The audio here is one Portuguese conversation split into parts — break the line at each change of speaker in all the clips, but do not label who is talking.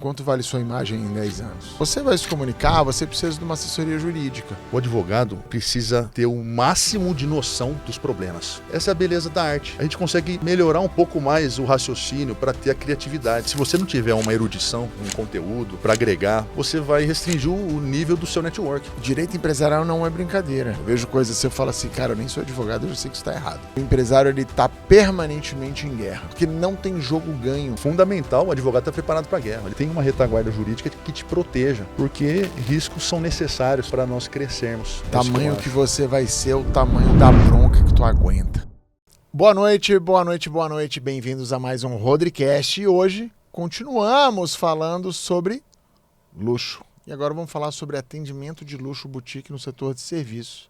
Quanto vale sua imagem em 10 anos? Você vai se comunicar, você precisa de uma assessoria jurídica.
O advogado precisa ter o máximo de noção dos problemas. Essa é a beleza da arte. A gente consegue melhorar um pouco mais o raciocínio para ter a criatividade. Se você não tiver uma erudição, um conteúdo para agregar, você vai restringir o nível do seu network.
Direito empresarial não é brincadeira. Eu vejo coisas assim, eu falo assim, cara, eu nem sou advogado, eu já sei que isso está errado. O empresário, ele está permanentemente em guerra, porque não tem jogo ganho.
Fundamental, o advogado está preparado para a guerra. Ele tem uma retaguarda jurídica que te proteja, porque riscos são necessários para nós crescermos.
O tamanho que você vai ser, o tamanho da bronca que tu aguenta. Boa noite, boa noite, boa noite. Bem-vindos a mais um Rodricast. E hoje continuamos falando sobre luxo. E agora vamos falar sobre atendimento de luxo boutique no setor de serviços,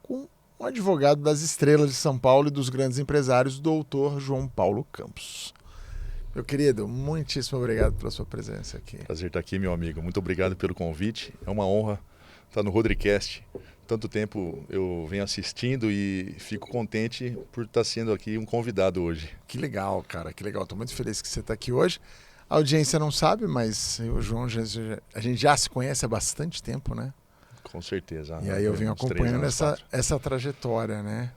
com um advogado das estrelas de São Paulo e dos grandes empresários, o doutor João Paulo Campos. Meu querido, muitíssimo obrigado pela sua presença aqui.
Prazer estar aqui, meu amigo. Muito obrigado pelo convite. É uma honra estar no Rodricast. Tanto tempo eu venho assistindo e fico contente por estar sendo aqui um convidado hoje.
Que legal, cara, que legal. Estou muito feliz que você está aqui hoje. A audiência não sabe, mas eu e o João, a gente já se conhece há bastante tempo, né?
Com certeza.
E aí eu venho acompanhando essa trajetória, né?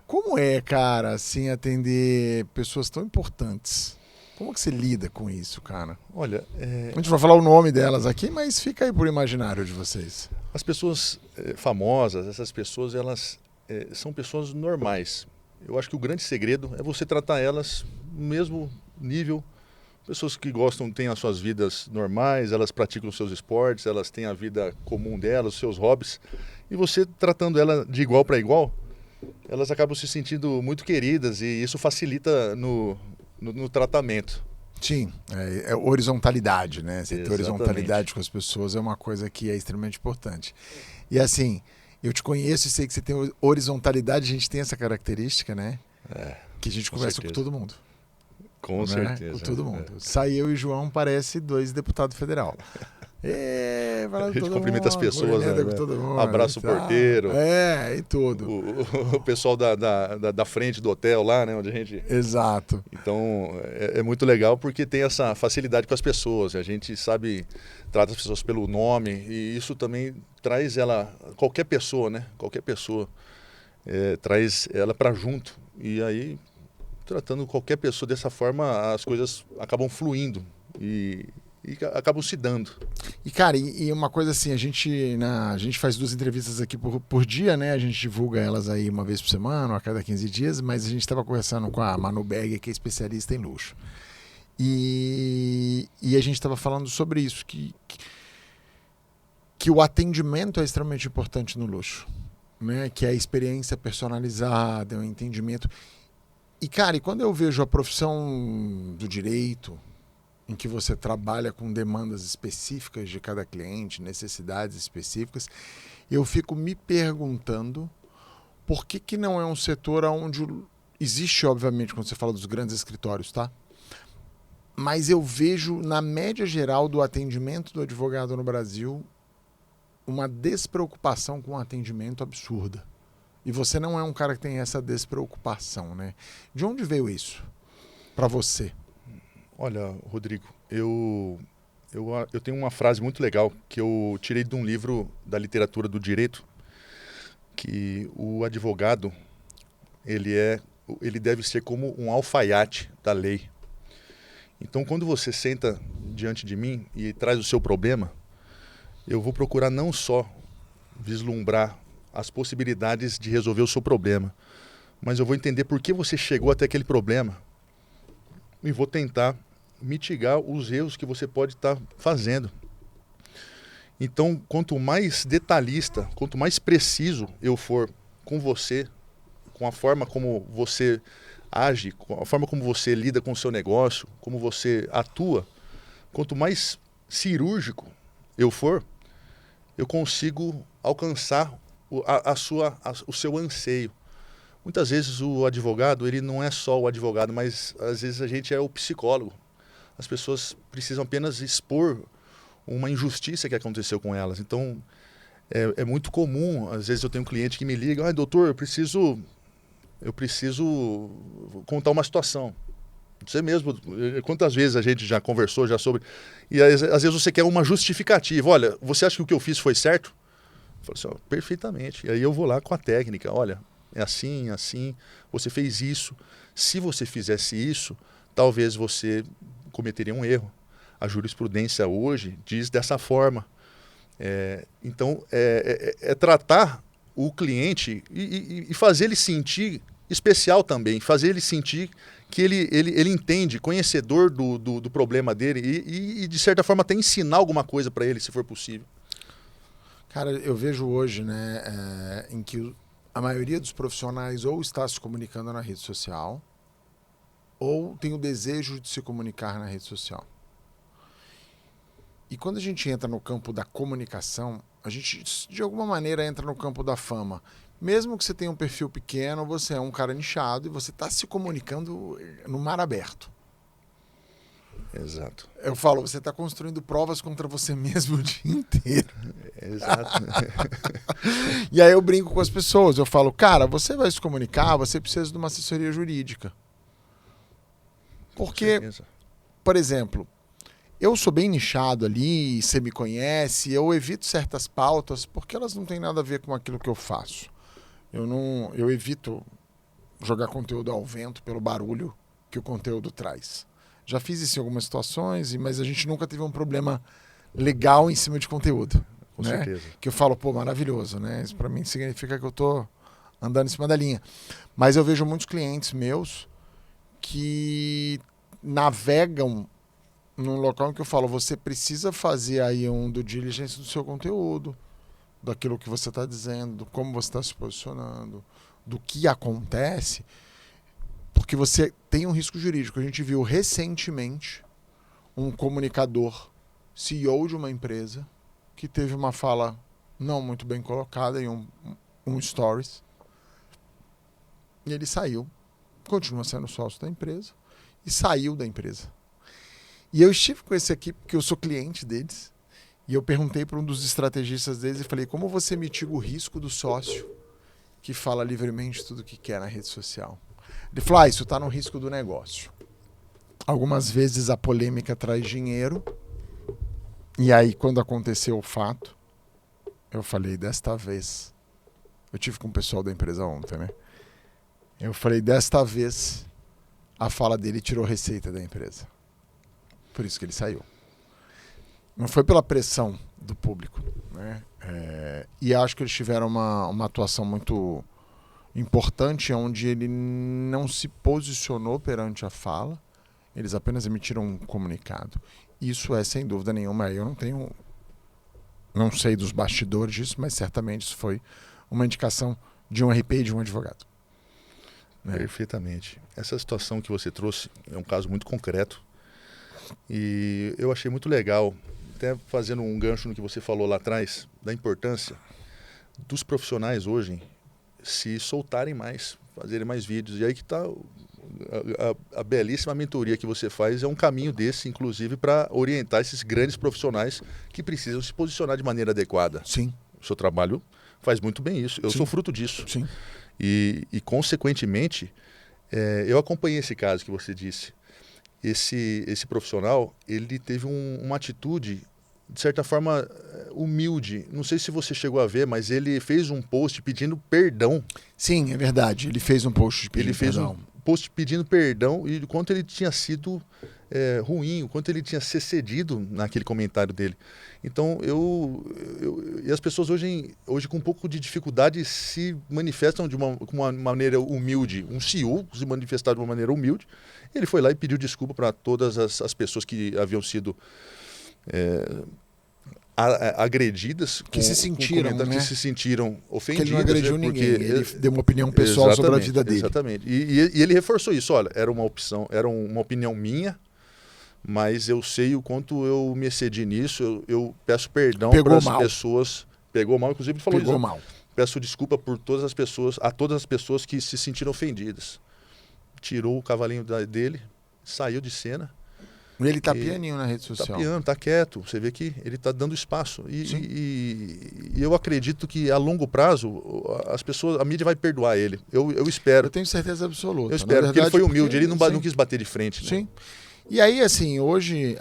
Como é, cara, assim, atender pessoas tão importantes? Como que você lida com isso, cara?
Olha,
a gente vai falar o nome delas aqui, mas fica aí por imaginário de vocês.
As pessoas famosas, essas pessoas, elas são pessoas normais. Eu acho que o grande segredo é você tratar elas no mesmo nível. Pessoas que gostam, têm as suas vidas normais, elas praticam os seus esportes, elas têm a vida comum delas, os seus hobbies. E você tratando ela de igual para igual, elas acabam se sentindo muito queridas e isso facilita no tratamento.
Sim, é horizontalidade, né? Você ter
Exatamente.
horizontalidade com as pessoas é uma coisa que é extremamente importante. E assim, eu te conheço e sei que você tem horizontalidade, a gente tem essa característica, né? Que a gente conversa com todo mundo.
Com certeza.
Com todo mundo. Sai eu e João, parece dois deputados federal.
A gente cumprimenta as pessoas, né?
Todo mundo,
abraça o porteiro.
E tudo.
O pessoal da frente do hotel lá, né? Onde a gente...
Exato.
Então, é muito legal porque tem essa facilidade com as pessoas. A gente sabe, trata as pessoas pelo nome e isso também traz qualquer pessoa, né? Qualquer pessoa traz ela para junto. E aí, tratando qualquer pessoa dessa forma, as coisas acabam fluindo e acabam se dando.
E, cara, e uma coisa assim, a gente faz 2 entrevistas aqui por dia, né? A gente divulga elas aí uma vez por semana, ou a cada 15 dias, mas a gente estava conversando com a Manu Berger, que é especialista em luxo. E a gente estava falando sobre isso, que o atendimento é extremamente importante no luxo, né? Que é a experiência personalizada, o entendimento. E, cara, quando eu vejo a profissão do direito, em que você trabalha com demandas específicas de cada cliente, necessidades específicas, eu fico me perguntando por que não é um setor onde existe, obviamente, quando você fala dos grandes escritórios, tá? Mas eu vejo, na média geral do atendimento do advogado no Brasil, uma despreocupação com o atendimento absurda. E você não é um cara que tem essa despreocupação, né? De onde veio isso para você?
Olha, Rodrigo, eu tenho uma frase muito legal que eu tirei de um livro da literatura do direito, que o advogado ele deve ser como um alfaiate da lei. Então, quando você senta diante de mim e traz o seu problema, eu vou procurar não só vislumbrar as possibilidades de resolver o seu problema, mas eu vou entender por que você chegou até aquele problema e vou tentar mitigar os erros que você pode estar fazendo. Então, quanto mais detalhista, quanto mais preciso eu for com você, com a forma como você age, com a forma como você lida com o seu negócio, como você atua, quanto mais cirúrgico eu for, eu consigo alcançar o seu anseio. Muitas vezes o advogado, ele não é só o advogado, mas às vezes a gente é o psicólogo. As pessoas precisam apenas expor uma injustiça que aconteceu com elas. Então, é muito comum, às vezes eu tenho um cliente que me liga, doutor, eu preciso contar uma situação. Você mesmo, quantas vezes a gente já conversou já sobre... E às vezes você quer uma justificativa. Olha, você acha que o que eu fiz foi certo? Eu falo assim, ó, perfeitamente. E aí eu vou lá com a técnica. Olha, é assim, assim, você fez isso. Se você fizesse isso, talvez você cometeria um erro. A jurisprudência hoje diz dessa forma. Então, é tratar o cliente e fazer ele sentir especial também, fazer ele sentir que ele entende, conhecedor do problema dele e, de certa forma, até ensinar alguma coisa para ele, se for possível.
Cara, eu vejo hoje, né, em que a maioria dos profissionais ou está se comunicando na rede social ou tem o desejo de se comunicar na rede social. E quando a gente entra no campo da comunicação, a gente, de alguma maneira, entra no campo da fama. Mesmo que você tenha um perfil pequeno, você é um cara nichado e você está se comunicando no mar aberto.
Exato.
Eu falo, você está construindo provas contra você mesmo o dia inteiro.
Exato.
E aí eu brinco com as pessoas, eu falo, cara, você vai se comunicar, você precisa de uma assessoria jurídica. Porque, por exemplo, eu sou bem nichado ali, você me conhece, eu evito certas pautas porque elas não têm nada a ver com aquilo que eu faço. Eu evito jogar conteúdo ao vento pelo barulho que o conteúdo traz. Já fiz isso em algumas situações, mas a gente nunca teve um problema legal em cima de conteúdo.
Com
né?
certeza.
Que eu falo, pô, maravilhoso, né? Isso para mim significa que eu tô andando em cima da linha. Mas eu vejo muitos clientes meus que navegam num local em que eu falo, você precisa fazer aí um due diligence do seu conteúdo, daquilo que você está dizendo, do como você está se posicionando, do que acontece, porque você tem um risco jurídico. A gente viu recentemente um comunicador, CEO de uma empresa, que teve uma fala não muito bem colocada em um stories, e ele saiu, continua sendo sócio da empresa, e saiu da empresa. E eu estive com esse aqui, porque eu sou cliente deles, e eu perguntei para um dos estrategistas deles e falei, como você mitiga o risco do sócio que fala livremente tudo o que quer na rede social? Ele falou, isso está no risco do negócio. Algumas vezes a polêmica traz dinheiro, e aí quando aconteceu o fato, eu falei, desta vez, eu tive com o pessoal da empresa ontem, né? Eu falei, desta vez, a fala dele tirou receita da empresa. Por isso que ele saiu. Não foi pela pressão do público, né? E acho que eles tiveram uma atuação muito importante, onde ele não se posicionou perante a fala, eles apenas emitiram um comunicado. Isso é, sem dúvida nenhuma, eu não sei dos bastidores disso, mas certamente isso foi uma indicação de um RP e de um advogado. Né?
Perfeitamente. Essa situação que você trouxe é um caso muito concreto e eu achei muito legal, até fazendo um gancho no que você falou lá atrás, da importância dos profissionais hoje se soltarem mais, fazerem mais vídeos. E aí que está a belíssima mentoria que você faz, é um caminho desse, inclusive, para orientar esses grandes profissionais que precisam se posicionar de maneira adequada.
Sim.
O seu trabalho faz muito bem isso. Eu sou fruto disso.
Sim.
E consequentemente, eu acompanhei esse caso que você disse. Esse profissional, ele teve uma atitude, de certa forma, humilde. Não sei se você chegou a ver, mas ele fez um post pedindo perdão.
Sim, é verdade. Ele fez um post pedindo perdão.
Ele fez um post pedindo perdão e o quanto ele tinha sido ruim, o quanto ele tinha se excedido naquele comentário dele. Então, e as pessoas hoje com um pouco de dificuldade se manifestam de uma maneira humilde. Um CEO se manifestar de uma maneira humilde. Ele foi lá e pediu desculpa para todas as pessoas que haviam sido agredidas,
que se sentiram, né?
Que se sentiram ofendidas.
Porque ele não agrediu ninguém, ele deu uma opinião pessoal sobre a vida dele.
Exatamente. E ele reforçou isso. Olha, era uma opinião minha, mas eu sei o quanto eu me excedi nisso. Eu peço perdão para as pessoas. Pegou mal, inclusive ele falou isso.
Pegou mal.
Peço desculpa por todas as pessoas que se sentiram ofendidas. Tirou o cavalinho dele, saiu de cena
Ele tá pianinho na rede social.
Tá piano, tá quieto. Você vê que ele tá dando espaço. E eu acredito que a longo prazo as pessoas, a mídia vai perdoar ele. Eu espero.
Eu tenho certeza absoluta.
Eu espero, porque ele foi humilde, ele não
sim.
quis bater de frente. Né?
Sim. E aí, assim, hoje,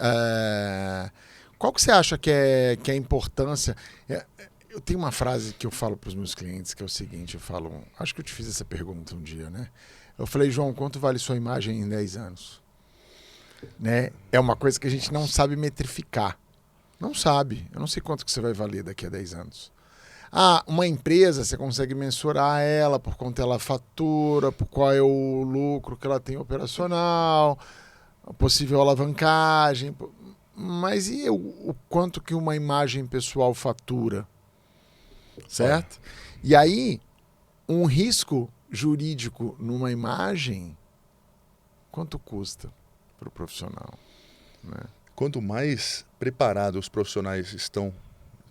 qual que você acha que é a importância? Eu tenho uma frase que eu falo para os meus clientes, que é o seguinte, acho que eu te fiz essa pergunta um dia, né? Eu falei, João, quanto vale sua imagem em 10 anos? Né? É uma coisa que a gente não sabe metrificar. Não sabe. Eu não sei quanto que você vai valer daqui a 10 anos. Uma empresa, você consegue mensurar ela por quanto ela fatura, por qual é o lucro que ela tem operacional, a possível alavancagem. Mas e o quanto que uma imagem pessoal fatura? Certo? E aí, um risco jurídico numa imagem, quanto custa para o profissional? Né?
Quanto mais preparados os profissionais estão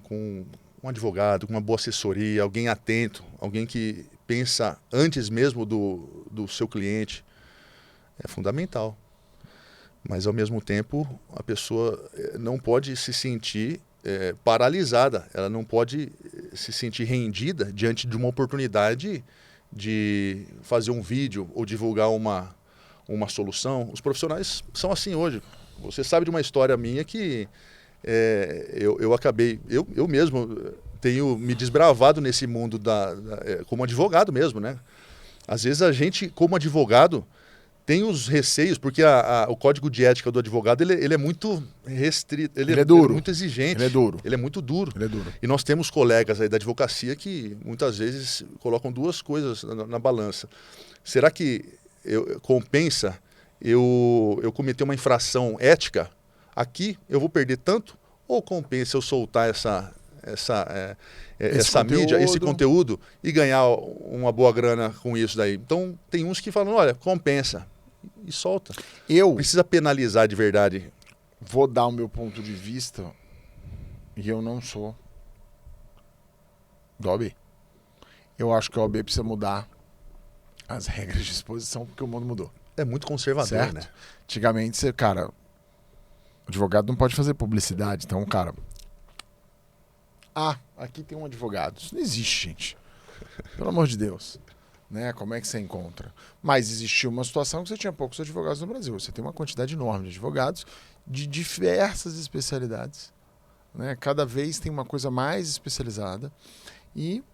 com um advogado, com uma boa assessoria, alguém atento, alguém que pensa antes mesmo do seu cliente, é fundamental. Mas, ao mesmo tempo, a pessoa não pode se sentir paralisada, ela não pode se sentir rendida diante de uma oportunidade de fazer um vídeo ou divulgar uma solução. Os profissionais são assim hoje. Você sabe de uma história minha que eu acabei... Eu mesmo tenho me desbravado nesse mundo como advogado mesmo, né? Às vezes a gente, como advogado, tem os receios, porque o código de ética do advogado ele é muito restrito, ele é duro, muito exigente.
Ele é duro.
Ele é muito duro.
Ele é duro.
E nós temos colegas aí da advocacia que muitas vezes colocam duas coisas na balança. Será que compensa eu cometer uma infração ética? Aqui eu vou perder tanto? Ou compensa eu soltar essa mídia, esse conteúdo e ganhar uma boa grana com isso daí? Então, tem uns que falam, olha, compensa. E solta. Precisa penalizar de verdade.
Vou dar o meu ponto de vista e eu não sou da OAB. Eu acho que a OAB precisa mudar as regras de exposição porque o mundo mudou.
É muito conservador,
certo?
né?
Antigamente, o advogado não pode fazer publicidade. Então, aqui tem um advogado. Isso não existe, gente. Pelo amor de Deus. Né? Como é que você encontra? Mas existia uma situação que você tinha poucos advogados no Brasil. Você tem uma quantidade enorme de advogados de diversas especialidades. Né? Cada vez tem uma coisa mais especializada. E,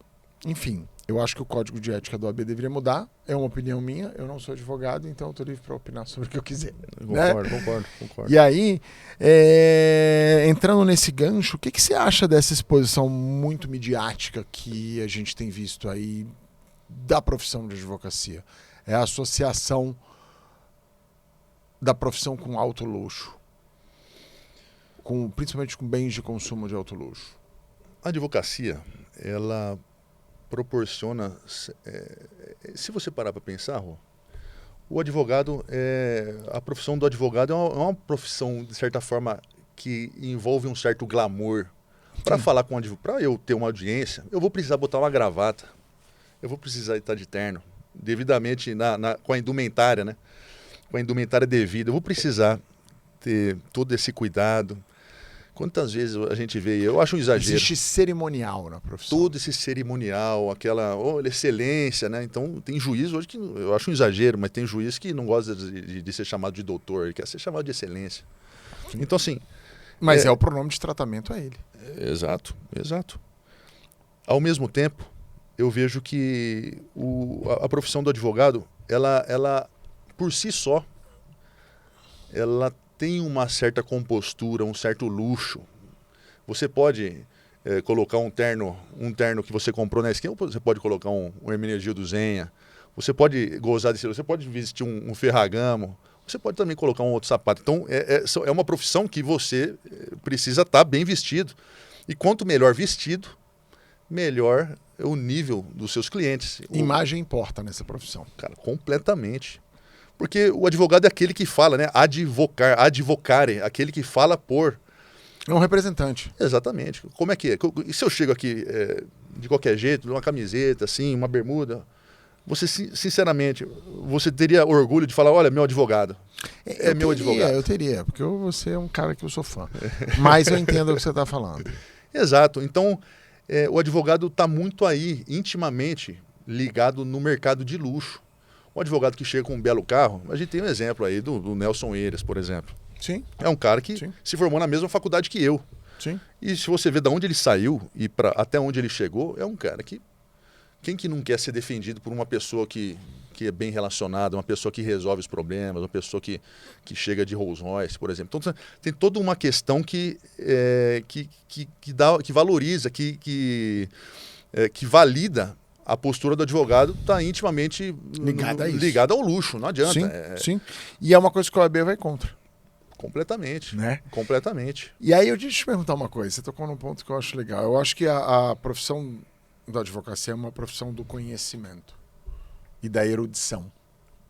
enfim, eu acho que o código de ética do OAB deveria mudar. É uma opinião minha. Eu não sou advogado, então eu estou livre para opinar sobre o que eu quiser.
Concordo.
E aí, entrando nesse gancho, o que você acha dessa exposição muito midiática que a gente tem visto aí da profissão de advocacia? É a associação da profissão com alto luxo, principalmente com bens de consumo de alto luxo.
A advocacia, ela proporciona, se você parar para pensar, o advogado, a profissão do advogado é uma profissão, de certa forma, que envolve um certo glamour. Para falar com para eu ter uma audiência, eu vou precisar botar uma gravata, eu vou precisar estar de terno, devidamente com a indumentária, né? Com a indumentária devida, eu vou precisar ter todo esse cuidado. Quantas vezes a gente vê, eu acho um exagero.
Existe cerimonial na profissão.
Todo esse cerimonial, aquela excelência, né? Então, tem juiz hoje que eu acho um exagero, mas tem juiz que não gosta de ser chamado de doutor, ele quer ser chamado de excelência. Então, assim...
Mas o pronome de tratamento a ele.
Exato. Ao mesmo tempo, eu vejo que a profissão do advogado, ela por si só, ela tem uma certa compostura, um certo luxo. Você pode colocar um terno que você comprou na esquina, ou você pode colocar um Hermenegildo Zenha, você pode gozar desse, você pode vestir um Ferragamo, você pode também colocar um outro sapato. Então, é uma profissão que você precisa estar bem vestido. E quanto melhor vestido, melhor é o nível dos seus clientes.
Imagem importa nessa profissão.
Cara, completamente. Porque o advogado é aquele que fala, né? Advocare, aquele que fala por...
É um representante.
Exatamente. Como é que é? E se eu chego aqui de qualquer jeito, uma camiseta, assim, uma bermuda... Você, sinceramente, você teria orgulho de falar, olha, meu advogado, meu advogado.
Eu teria, porque você é um cara que eu sou fã. Mas eu entendo o que você está falando.
Exato. Então, o advogado está muito aí, intimamente ligado no mercado de luxo. Um advogado que chega com um belo carro, a gente tem um exemplo aí do Nelson Eiras, por exemplo.
Sim.
É um cara que se formou na mesma faculdade que eu.
Sim.
E se você vê de onde ele saiu e até onde ele chegou, é um cara que... Quem que não quer ser defendido por uma pessoa que é bem relacionada, uma pessoa que resolve os problemas, uma pessoa que chega de Rolls Royce, por exemplo. Então, tem toda uma questão que valoriza, que valida a postura do advogado, está intimamente ligada ao luxo, não adianta.
Sim, sim. E é uma coisa que o OAB vai contra.
Completamente.
Né?
Completamente.
E aí deixa eu te perguntar uma coisa, você tocou num ponto que eu acho legal. Eu acho que a profissão da advocacia é uma profissão do conhecimento e da erudição,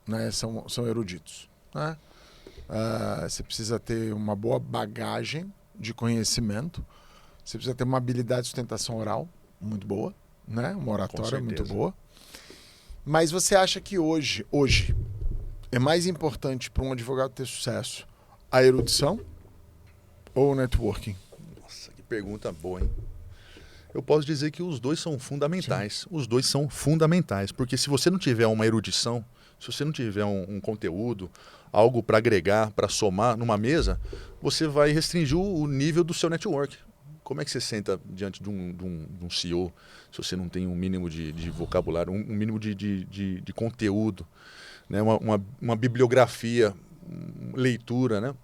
né? São eruditos, né? Você precisa ter uma boa bagagem de conhecimento, você precisa ter uma habilidade de sustentação oral muito boa, né? Uma oratória muito boa. Mas você acha que hoje é mais importante para um advogado ter sucesso a erudição ou o networking?
Nossa, que pergunta boa, hein? Eu posso dizer que os dois são fundamentais. Sim. Os dois são fundamentais, porque se você não tiver uma erudição, se você não tiver um conteúdo, algo para agregar, para somar numa mesa, você vai restringir o nível do seu network. Como é que você senta diante de um CEO se você não tem um mínimo de vocabulário, um mínimo de conteúdo, né? uma bibliografia, leitura, né?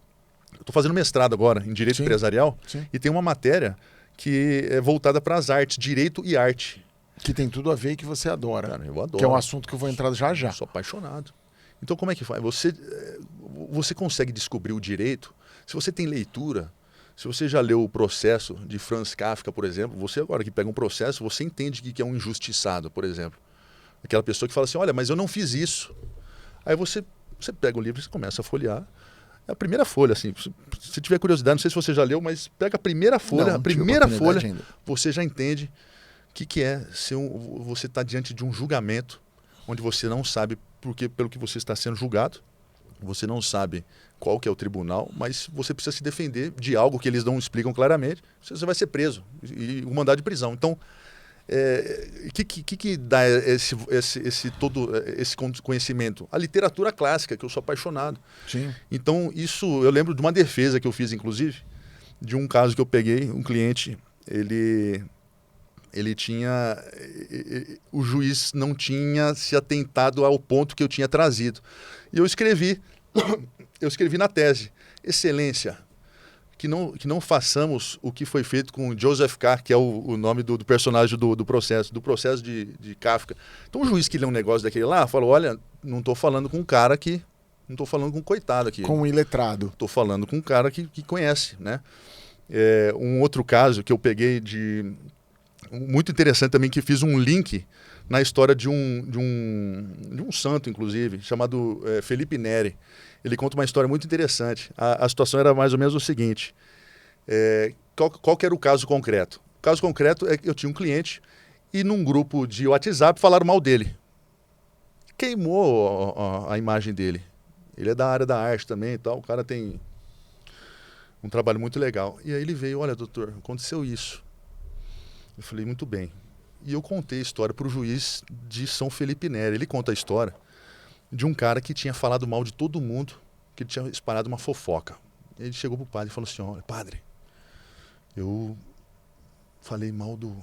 Eu estou fazendo mestrado agora em Direito Empresarial e tem uma matéria que é voltada para as artes, direito e arte.
Que tem tudo a ver e que você adora.
Cara, eu adoro.
Que é um assunto que eu vou entrar já.
Eu sou apaixonado. Então como é que faz? Você consegue descobrir o direito se você tem leitura, se você já leu o Processo de Franz Kafka, por exemplo. Você agora que pega um processo, você entende que é um injustiçado, por exemplo. Aquela pessoa que fala assim, olha, mas eu não fiz isso. Aí você pega o livro e começa a folhear. É a primeira folha, assim, se tiver curiosidade, não sei se você já leu, mas pega a primeira folha, você já entende o que é você estar diante de um julgamento onde você não sabe pelo que você está sendo julgado, você não sabe qual que é o tribunal, mas você precisa se defender de algo que eles não explicam claramente, você vai ser preso e um mandado de prisão. Então, que dá todo esse conhecimento? A literatura clássica, que eu sou apaixonado.
Sim.
Então, eu lembro de uma defesa que eu fiz, inclusive, de um caso que eu peguei, um cliente, ele tinha... O juiz não tinha se atentado ao ponto que eu tinha trazido. E eu escrevi na tese, excelência, que não façamos o que foi feito com Joseph K., que é o nome do personagem do processo de Kafka. Então o juiz que lê um negócio daquele lá, falou, olha, não estou falando com um cara que... Não estou falando com um coitado aqui.
Com um iletrado.
Estou falando com um cara que conhece, né? Um outro caso que eu peguei muito interessante também, que fiz um link na história de um santo, inclusive, chamado Felipe Neri. Ele conta uma história muito interessante. A situação era mais ou menos o seguinte. Qual que era o caso concreto? O caso concreto é que eu tinha um cliente e num grupo de WhatsApp falaram mal dele. Queimou a imagem dele. Ele é da área da arte também e tal. O cara tem um trabalho muito legal. E aí ele veio, olha, doutor, aconteceu isso. Eu falei, muito bem. E eu contei a história para o juiz de São Felipe Neri. Ele conta a história de um cara que tinha falado mal de todo mundo, que tinha espalhado uma fofoca. Ele chegou para o padre e falou assim, olha, padre, eu falei mal do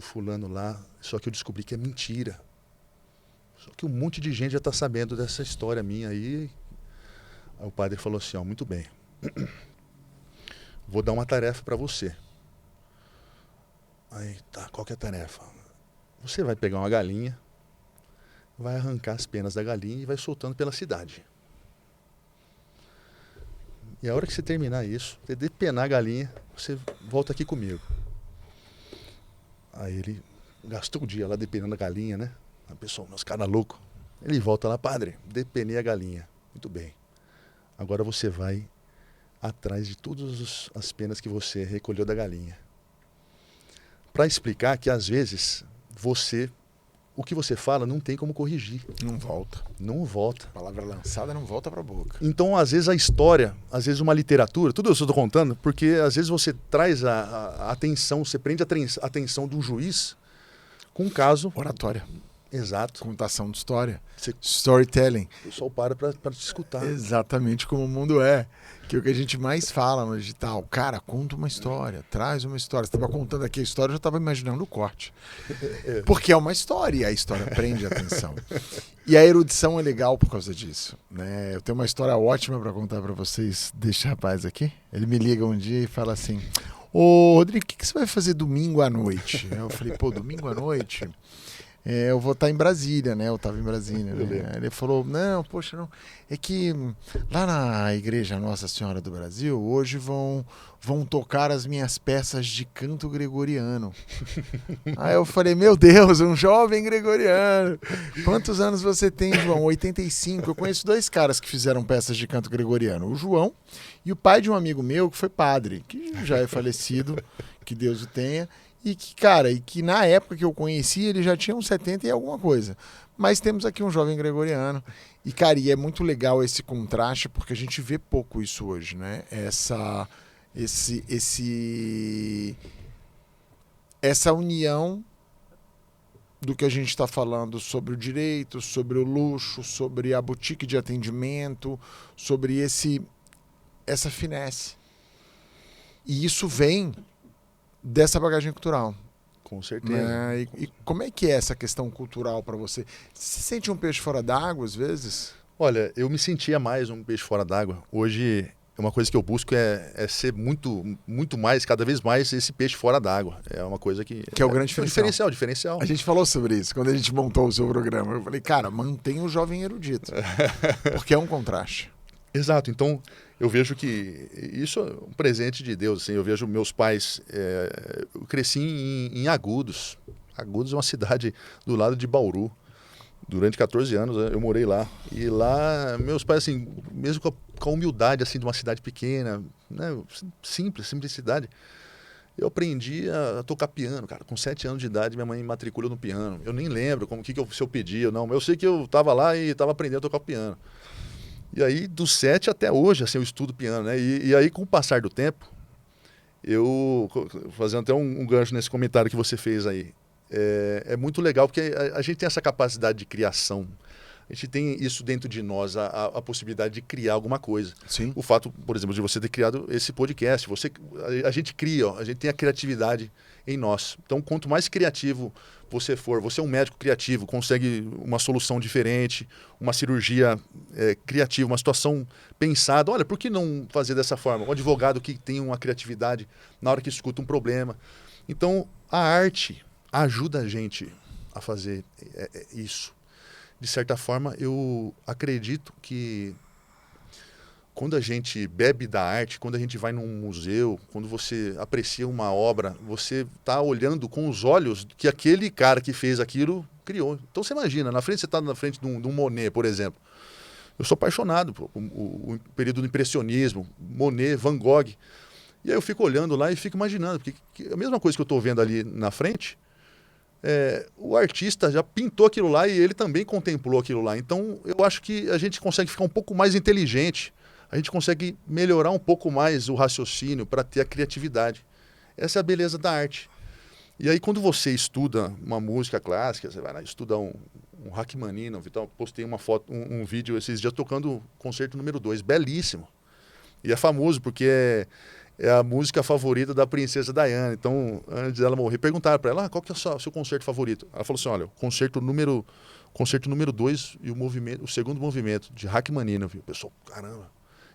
fulano lá, só que eu descobri que é mentira. Só que um monte de gente já está sabendo dessa história minha aí. Aí o padre falou assim, ó, muito bem, vou dar uma tarefa para você. Aí, tá, qual que é a tarefa? Você vai pegar uma galinha, vai arrancar as penas da galinha e vai soltando pela cidade. E a hora que você terminar isso, você depenar a galinha, você volta aqui comigo. Aí ele gastou o dia lá depenando a galinha, né? A pessoa, meus caras loucos. Ele volta lá, padre, depenei a galinha. Muito bem. Agora você vai atrás de todas as penas que você recolheu da galinha. Para explicar que às vezes você o que você fala não tem como corrigir.
Não volta.
Não volta.
A palavra lançada não volta pra boca.
Então, às vezes, a história, às vezes uma literatura, tudo isso eu estou contando, porque às vezes você traz a atenção, você prende a atenção do juiz com um caso.
Oratória.
Exato.
Contação de história.
Você,
Storytelling.
o pessoal para te escutar.
Exatamente como o mundo é. Que é o que a gente mais fala no digital. Cara, conta uma história, traz uma história. Você estava contando aqui a história, eu já estava imaginando o corte. Porque é uma história e a história prende a atenção. E a erudição é legal por causa disso. Né? Eu tenho uma história ótima para contar para vocês desse rapaz aqui. Ele me liga um dia e fala assim: ô Rodrigo, o que você vai fazer domingo à noite? Eu falei: pô, domingo à noite? Eu vou estar em Brasília, né? Eu estava em Brasília, né? Ele falou: não, poxa, não. É que lá na igreja Nossa Senhora do Brasil, hoje vão tocar as minhas peças de canto gregoriano. Aí eu falei: meu Deus, um jovem gregoriano. Quantos anos você tem, João? 85. Eu conheço 2 caras que fizeram peças de canto gregoriano. O João e o pai de um amigo meu que foi padre, que já é falecido, que Deus o tenha. E que na época que eu conheci, ele já tinha uns 70 e alguma coisa. Mas temos aqui um jovem gregoriano. E, cara, e é muito legal esse contraste, porque a gente vê pouco isso hoje, né? Essa união do que a gente está falando sobre o direito, sobre o luxo, sobre a boutique de atendimento, sobre essa finesse. E isso vem dessa bagagem cultural.
Com certeza.
Né? E como é que é essa questão cultural para você? Você sente um peixe fora d'água às vezes?
Olha, eu me sentia mais um peixe fora d'água. Hoje, uma coisa que eu busco é ser muito mais, cada vez mais, esse peixe fora d'água. É uma coisa que
é o grande diferencial.
Diferencial.
A gente falou sobre isso quando a gente montou o seu programa. Eu falei: cara, mantenha o jovem erudito. Porque é um contraste.
Exato. Então, eu vejo que isso é um presente de Deus. Assim, eu vejo meus pais... eu cresci em Agudos. Agudos é uma cidade do lado de Bauru. Durante 14 anos eu morei lá. E lá, meus pais, assim, mesmo com a humildade assim, de uma cidade pequena, né, simplicidade, eu aprendi a tocar piano, cara. Com 7 anos de idade, minha mãe me matriculou no piano. Eu nem lembro se eu pedi ou não. Eu sei que eu estava lá e estava aprendendo a tocar piano. E aí, dos 7 até hoje, assim, eu estudo piano, né? E aí, com o passar do tempo, eu... Fazendo até um gancho nesse comentário que você fez aí. É muito legal, porque a gente tem essa capacidade de criação. A gente tem isso dentro de nós, a possibilidade de criar alguma coisa.
Sim.
O fato, por exemplo, de você ter criado esse podcast. A gente cria, a gente tem a criatividade em nós. Então, quanto mais criativo você for, você é um médico criativo, consegue uma solução diferente, uma cirurgia criativa, uma situação pensada. Olha, por que não fazer dessa forma? Um advogado que tem uma criatividade na hora que escuta um problema. Então, a arte ajuda a gente a fazer isso. De certa forma, eu acredito que quando a gente bebe da arte, quando a gente vai num museu, quando você aprecia uma obra, você está olhando com os olhos que aquele cara que fez aquilo criou. Então você imagina, você está na frente de um Monet, por exemplo. Eu sou apaixonado por o período do impressionismo, Monet, Van Gogh. E aí eu fico olhando lá e fico imaginando, porque a mesma coisa que eu estou vendo ali na frente, o artista já pintou aquilo lá e ele também contemplou aquilo lá. Então eu acho que a gente consegue ficar um pouco mais inteligente, a gente consegue melhorar um pouco mais o raciocínio para ter a criatividade. Essa é a beleza da arte. E aí quando você estuda uma música clássica, você vai lá, estuda um Rachmaninoff, então, postei uma foto, um vídeo esses dias tocando o concerto número 2, belíssimo. E é famoso porque é a música favorita da princesa Diana. Então, antes dela morrer, perguntaram para ela: qual que é o seu concerto favorito? Ela falou assim: olha, o concerto número 2 e o segundo movimento de Rachmaninoff. O pessoal, caramba.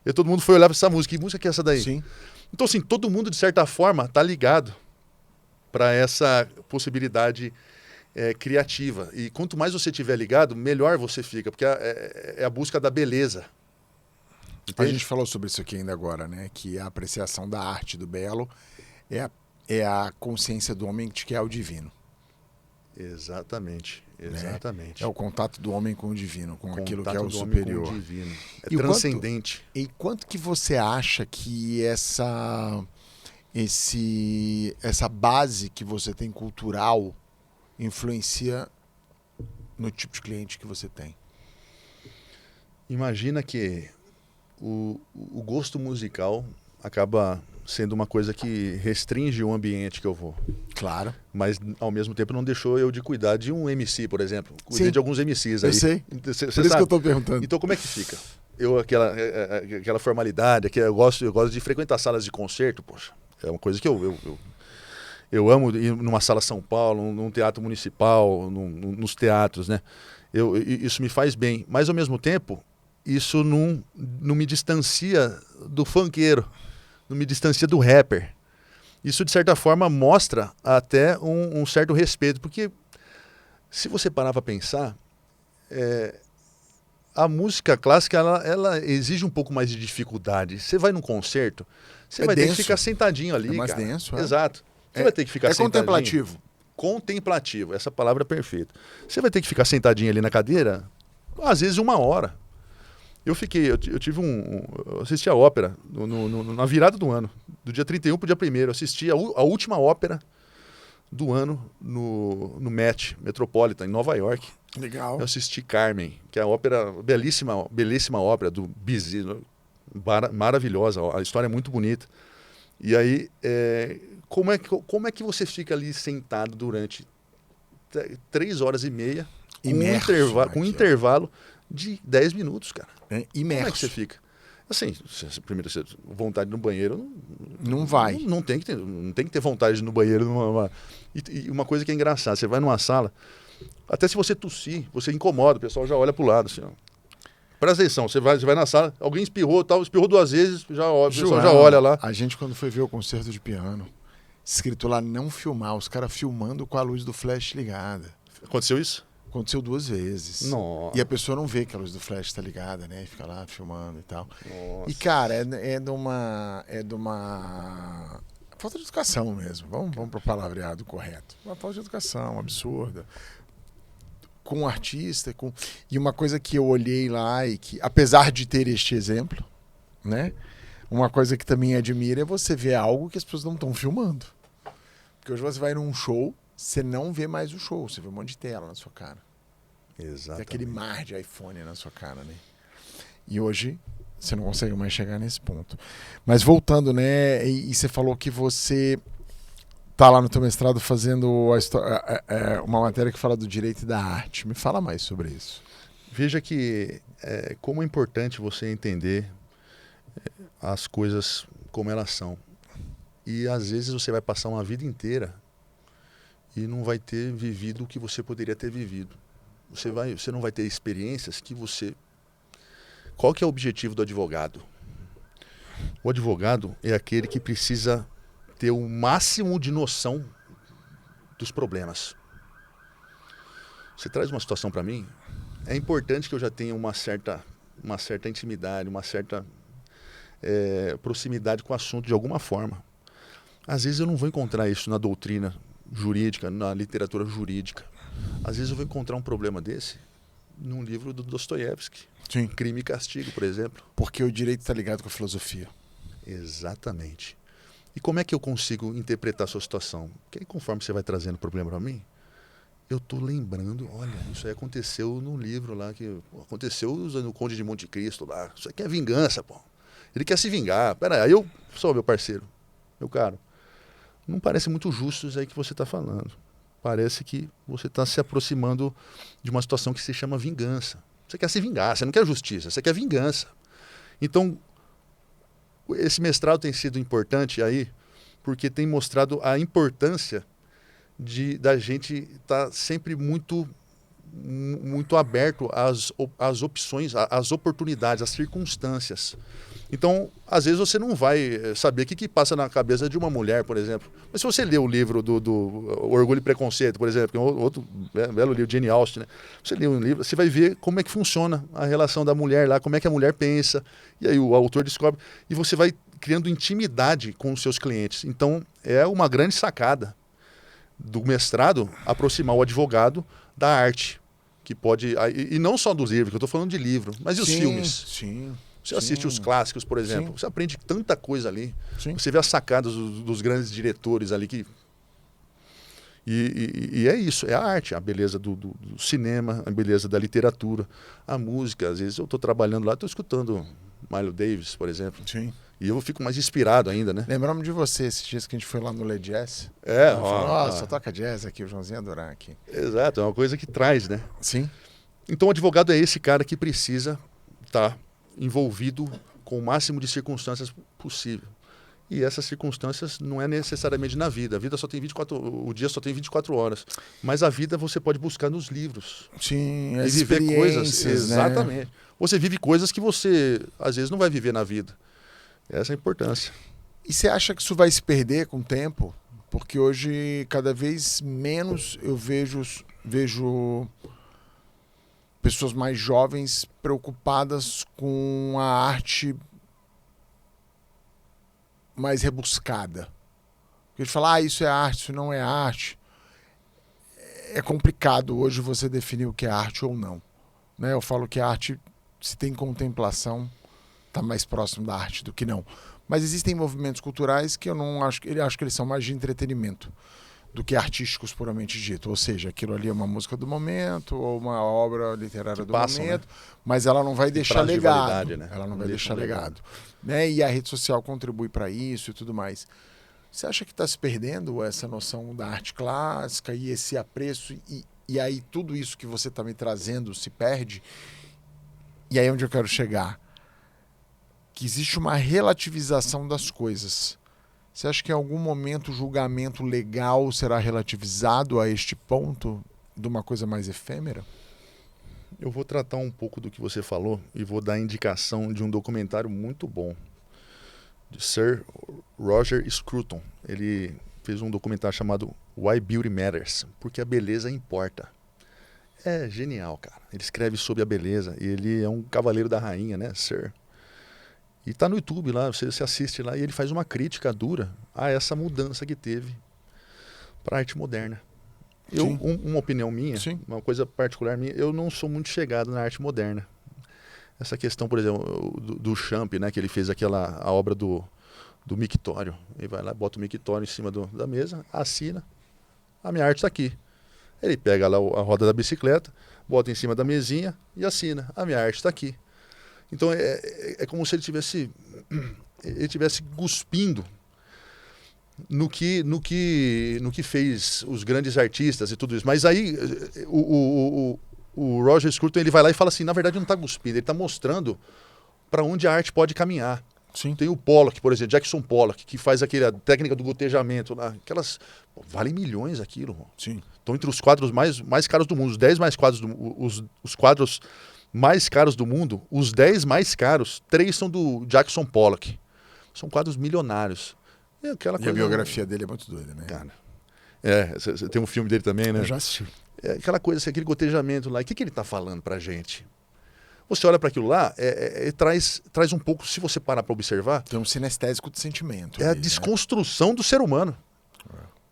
E todo mundo foi olhar para essa música. Que música que é essa daí?
Sim.
Então, assim, todo mundo, de certa forma, está ligado para essa possibilidade criativa. E quanto mais você estiver ligado, melhor você fica, porque é a busca da beleza.
Entende? A gente falou sobre isso aqui ainda agora, né? Que a apreciação da arte, do belo, é a consciência do homem de que é o divino.
Exatamente.
É o contato do homem com o divino, com aquilo que é o
do
superior.
Homem com o divino. É transcendente.
E quanto que você acha que essa base que você tem cultural influencia no tipo de cliente que você tem?
Imagina que o gosto musical acaba sendo uma coisa que restringe o ambiente que eu vou.
Claro.
Mas, ao mesmo tempo, não deixou eu de cuidar de um MC, por exemplo. Cuidei
Sim.
de alguns MCs aí.
Eu sei.
Cê
Por isso
sabe?
que eu estou perguntando.
Então, como é que fica? Aquela formalidade, eu gosto de frequentar salas de concerto, poxa. É uma coisa que eu amo ir numa sala São Paulo, num teatro municipal, nos teatros, né? Isso me faz bem. Mas, ao mesmo tempo, isso não me distancia do funkeiro, não me distancia do rapper. Isso, de certa forma, mostra até um certo respeito. Porque, se você parar para pensar, a música clássica ela exige um pouco mais de dificuldade. Você vai num concerto, você vai ter que ficar sentadinho ali,
mais
cara.
denso,
Exato. Você vai ter que ficar sentadinho.
contemplativo.
Contemplativo, essa palavra é perfeita. Você vai ter que ficar sentadinho ali na cadeira, às vezes 1 hora. Eu tive eu assisti a ópera na virada do ano, do dia 31 para o dia 1º. Eu assisti a última ópera do ano no Met, Metropolitan, em Nova York.
Legal.
Eu assisti Carmen, que é a ópera, belíssima ópera do Bizet, maravilhosa, a história é muito bonita. E aí, como é que você fica ali sentado durante 3 horas e meia, com um intervalo de 10 minutos, cara?
Imerso.
Como é que você fica? Assim, primeiro, vontade no banheiro...
Não vai.
Não tem que ter vontade no banheiro. E uma coisa que é engraçada, você vai numa sala, até se você tossir, você incomoda, o pessoal já olha pro lado, assim, ó. Presta atenção, você vai na sala, alguém espirrou 2 vezes, o pessoal já olha lá.
A gente, quando foi ver o concerto de piano, escrito lá não filmar, os caras filmando com a luz do flash ligada.
Aconteceu isso?
Aconteceu 2 vezes.
Nossa.
E a pessoa não vê que a luz do flash está ligada, né? E fica lá filmando e tal.
Nossa.
E, cara, é de uma falta de educação mesmo. Vamos pro palavreado correto. Uma falta de educação absurda. Com o artista, e uma coisa que eu olhei lá e que, apesar de ter este exemplo, né? Uma coisa que também admira é você ver algo que as pessoas não estão filmando. Porque hoje você vai num show, você não vê mais o show, você vê um monte de tela na sua cara.
Exato.
Tem aquele mar de iPhone na sua cara, né? E hoje você não consegue mais chegar nesse ponto. Mas voltando, né? E você falou que você tá lá no teu mestrado fazendo uma matéria que fala do direito da arte. Me fala mais sobre isso.
Veja que como é importante você entender as coisas como elas são. E às vezes você vai passar uma vida inteira e não vai ter vivido o que você poderia ter vivido. Você não vai ter experiências que você... Qual que é o objetivo do advogado? O advogado é aquele que precisa ter o máximo de noção dos problemas. Você traz uma situação para mim, é importante que eu já tenha uma certa intimidade, uma certa proximidade com o assunto de alguma forma. Às vezes eu não vou encontrar isso na doutrina jurídica, na literatura jurídica. Às vezes eu vou encontrar um problema desse num livro do Dostoiévski.
Sim.
Crime e Castigo, por exemplo.
Porque o direito está ligado com a filosofia.
Exatamente. E como é que eu consigo interpretar a sua situação? Porque aí, conforme você vai trazendo o problema para mim, eu estou lembrando, olha, isso aí aconteceu no livro lá, aconteceu usando o Conde de Monte Cristo lá. Isso aqui é vingança, pô. Ele quer se vingar. Pera aí, meu parceiro, meu caro, não parece muito justo isso aí que você está falando. Parece que você está se aproximando de uma situação que se chama vingança. Você quer se vingar, você não quer justiça, você quer vingança. Então, esse mestrado tem sido importante aí, porque tem mostrado a importância da gente estar sempre muito aberto às opções, às oportunidades, às circunstâncias. Então, às vezes você não vai saber o que passa na cabeça de uma mulher, por exemplo. Mas se você lê o livro do Orgulho e Preconceito, por exemplo, que é outro belo livro de Jane Austen, né? Você lê um livro, você vai ver como é que funciona a relação da mulher lá, como é que a mulher pensa, e aí o autor descobre, e você vai criando intimidade com os seus clientes. Então, é uma grande sacada do mestrado aproximar o advogado da arte, que pode... E não só dos livros, que eu estou falando de livro, mas e os filmes?
Sim.
Você assiste os clássicos, por exemplo, você aprende tanta coisa ali.
Sim.
Você vê as sacadas dos grandes diretores ali que... E é isso, é a arte, a beleza do cinema, a beleza da literatura, a música. Às vezes eu estou trabalhando lá, estou escutando Miles Davis, por exemplo.
Sim.
E eu fico mais inspirado ainda, né?
Lembramos de você esses dias que a gente foi lá no Le Jazz. Nossa, toca jazz aqui, o Joãozinho ia adorar aqui.
Exato, é uma coisa que traz, né?
Sim.
Então o advogado é esse cara que precisa estar envolvido com o máximo de circunstâncias possível. E essas circunstâncias não é necessariamente na vida. A vida só tem 24, o dia só tem 24 horas. Mas a vida você pode buscar nos livros.
Sim,
e viver coisas.
Né?
Exatamente. Você vive coisas que você, às vezes, não vai viver na vida. Essa é a importância.
E você acha que isso vai se perder com o tempo? Porque hoje, cada vez menos, eu vejo pessoas mais jovens preocupadas com a arte mais rebuscada. Porque a gente fala, isso é arte, isso não é arte. É complicado hoje você definir o que é arte ou não. Né? Eu falo que a arte, se tem contemplação, está mais próximo da arte do que não. Mas existem movimentos culturais que eu não acho que eles são mais de entretenimento do que artísticos puramente dito. Ou seja, aquilo ali é uma música do momento ou uma obra literária do momento, né? Mas ela não vai deixar legado. Né? Ela não vai deixar legado. Né? E a rede social contribui para isso e tudo mais. Você acha que está se perdendo essa noção da arte clássica e esse apreço e aí tudo isso que você está me trazendo se perde? E aí onde eu quero chegar? Que existe uma relativização das coisas. Você acha que em algum momento o julgamento legal será relativizado a este ponto de uma coisa mais efêmera?
Eu vou tratar um pouco do que você falou e vou dar a indicação de um documentário muito bom, de Sir Roger Scruton. Ele fez um documentário chamado Why Beauty Matters, porque a beleza importa. É genial, cara. Ele escreve sobre a beleza e ele é um cavaleiro da rainha, né, Sir? E tá no YouTube lá, você assiste lá e ele faz uma crítica dura a essa mudança que teve para a arte moderna. Uma opinião minha,
Sim.
Uma coisa particular minha, eu não sou muito chegado na arte moderna. Essa questão, por exemplo, do Champ, né, que ele fez a obra do mictório. Ele vai lá, bota o mictório em cima da mesa, assina, a minha arte está aqui. Ele pega lá a roda da bicicleta, bota em cima da mesinha e assina, a minha arte está aqui. Então é como se ele tivesse cuspindo no que fez os grandes artistas e tudo isso. Mas aí o Roger Scruton ele vai lá e fala assim, na verdade não está cuspindo, ele está mostrando para onde a arte pode caminhar.
Sim.
Tem o Pollock, por exemplo, Jackson Pollock, que faz a técnica do gotejamento lá. Vale milhões aquilo.
Sim.
Estão entre os quadros mais caros do mundo, os 10 mais quadros os quadros mais caros do mundo, os 10 mais caros, 3 são do Jackson Pollock. São quadros milionários.
E a biografia dele é muito doida, né?
Cara, você tem um filme dele também, né?
Eu já assisti.
É aquela coisa, assim, aquele gotejamento lá. O que ele está falando pra gente? Você olha para aquilo lá, traz um pouco, se você parar para observar...
Tem um sinestésico de sentimento.
É a desconstrução do ser humano.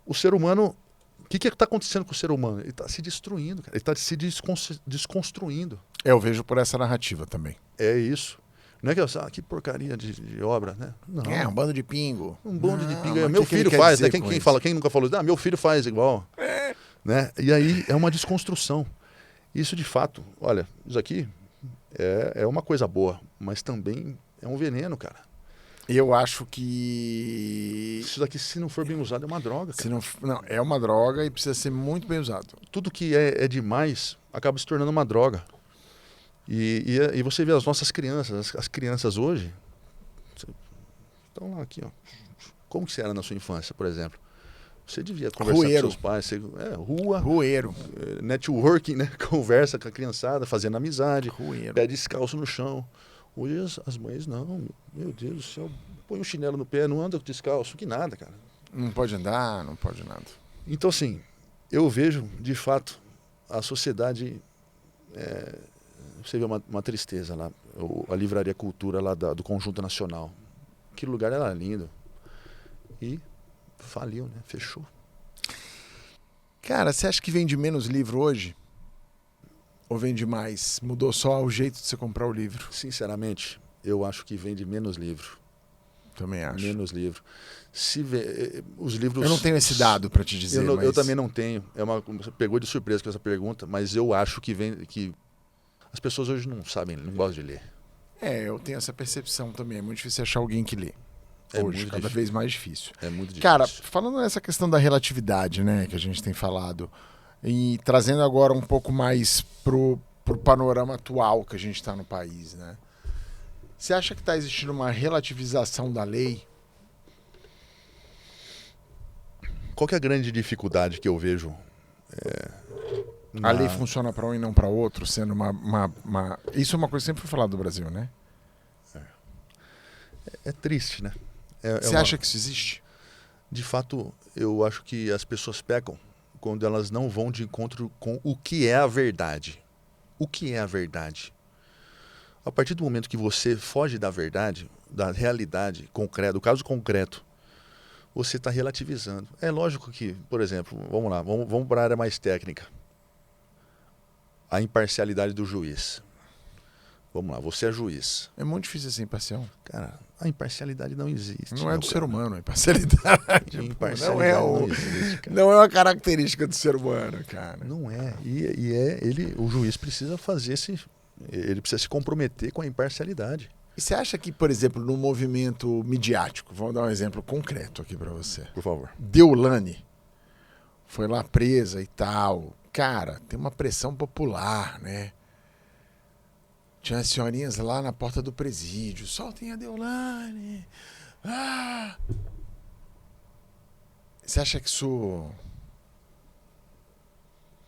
O ser humano... O que está acontecendo com o ser humano? Ele está se destruindo, cara. Ele está se desconstruindo.
Eu vejo por essa narrativa também.
É isso. Não é que porcaria de obra, né? Não.
É, um bando de pingo.
Um bando de pingo. Meu filho faz, né? Quem nunca falou isso? Meu filho faz igual. Né? E aí é uma desconstrução. Isso de fato, olha, isso aqui é uma coisa boa, mas também é um veneno, cara.
Eu acho que...
Isso daqui, se não for bem usado, é uma droga, cara.
Não, é uma droga e precisa ser muito bem usado.
Tudo que é demais acaba se tornando uma droga. E você vê as nossas crianças, as crianças hoje, estão lá aqui, ó. Como que você era na sua infância, por exemplo? Você devia conversar com seus pais,
Rueiro.
Networking, né? Conversa com a criançada, fazendo amizade,
Rueiro.
Pé descalço no chão. Hoje as mães, não, meu Deus do céu, põe um chinelo no pé, não anda descalço, que nada, cara.
Não pode andar, não pode nada.
Então, assim, eu vejo, de fato, a sociedade... você vê uma tristeza lá, a Livraria Cultura lá do Conjunto Nacional. Aquele lugar era lindo. E faliu, né? Fechou.
Cara, você acha que vende menos livro hoje? Ou vende mais? Mudou só o jeito de você comprar o livro?
Sinceramente, eu acho que vende menos livro.
Também acho.
Menos livro. Os livros...
Eu não tenho esse dado para te dizer.
Eu também não tenho. Você pegou de surpresa com essa pergunta, mas eu acho que as pessoas hoje não sabem, não gostam de ler.
Eu tenho essa percepção também. É muito difícil achar alguém que lê. Hoje, cada vez mais difícil.
É muito difícil.
Cara, falando nessa questão da relatividade, né, que a gente tem falado, e trazendo agora um pouco mais pro panorama atual que a gente está no país, né? Você acha que está existindo uma relativização da lei?
Qual que é a grande dificuldade que eu vejo?
A lei funciona para um e não para outro, sendo uma... Isso é uma coisa que sempre foi falado do Brasil, né?
É triste, né?
Você acha que isso existe?
De fato, eu acho que as pessoas pecam quando elas não vão de encontro com o que é a verdade. O que é a verdade? A partir do momento que você foge da verdade, da realidade concreta, do caso concreto, você está relativizando. É lógico que, por exemplo, vamos lá, vamos para a área mais técnica. A imparcialidade do juiz. Vamos lá, você é juiz.
É muito difícil ser imparcial.
Cara, a imparcialidade não existe.
Não é do ser humano, a imparcialidade.
Não existe, cara.
Não é uma característica do ser humano, cara.
Não é. O juiz precisa fazer ele precisa se comprometer com a imparcialidade.
E você acha que, por exemplo, no movimento midiático, vamos dar um exemplo concreto aqui para você.
Por favor.
Deolane foi lá presa e tal. Cara, tem uma pressão popular, né? Tinha as senhorinhas lá na porta do presídio. Soltem a Deolane. Ah! Você acha que isso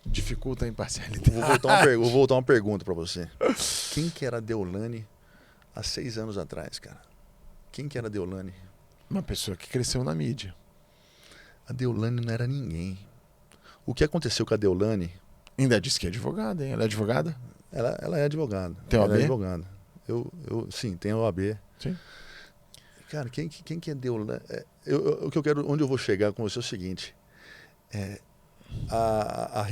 dificulta a imparcialidade?
Vou voltar uma pergunta para você. Quem que era a Deolane há 6 anos atrás, cara? Quem que era a Deolane?
Uma pessoa que cresceu na mídia.
A Deolane não era ninguém. O que aconteceu com a Deolane...
Ainda disse que é advogada, hein? Ela é advogada?
Ela é advogada.
Tem OAB?
Ela é advogada. Sim, tem OAB.
Sim.
Cara, quem que é Deolane? Onde eu vou chegar com você é o seguinte. A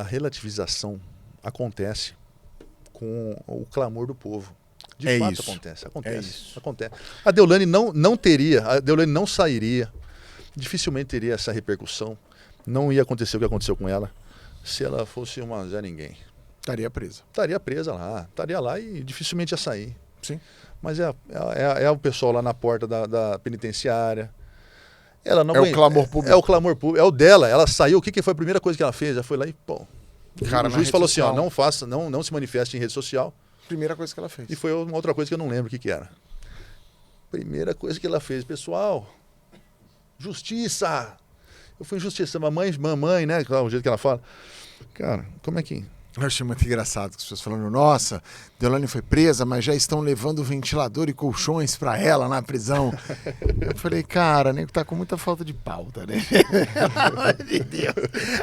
relativização acontece com o clamor do povo. De fato
isso.
Acontece. A Deolane não teria, a Deolane não sairia, dificilmente teria essa repercussão. Não ia acontecer o que aconteceu com ela se ela fosse uma Zé Ninguém.
Estaria presa.
Estaria presa lá. Estaria lá e dificilmente ia sair.
Sim.
Mas é o pessoal lá na porta da penitenciária. Ela não
o clamor público.
É o clamor público. É o dela. Ela saiu. O que foi a primeira coisa que ela fez? Ela foi lá e, pô.
Cara,
o juiz falou assim, não se manifeste em rede social.
Primeira coisa que ela fez.
E foi uma outra coisa que eu não lembro o que era. Primeira coisa que ela fez. Pessoal, justiça! Eu fui injustiça. Mamãe, né? O jeito que ela fala. Cara, como é que...
Eu achei muito engraçado as pessoas falando, nossa, Deolane foi presa, mas já estão levando ventilador e colchões pra ela na prisão. Eu falei, cara, nego tá com muita falta de pauta, né? Pelo amor de Deus.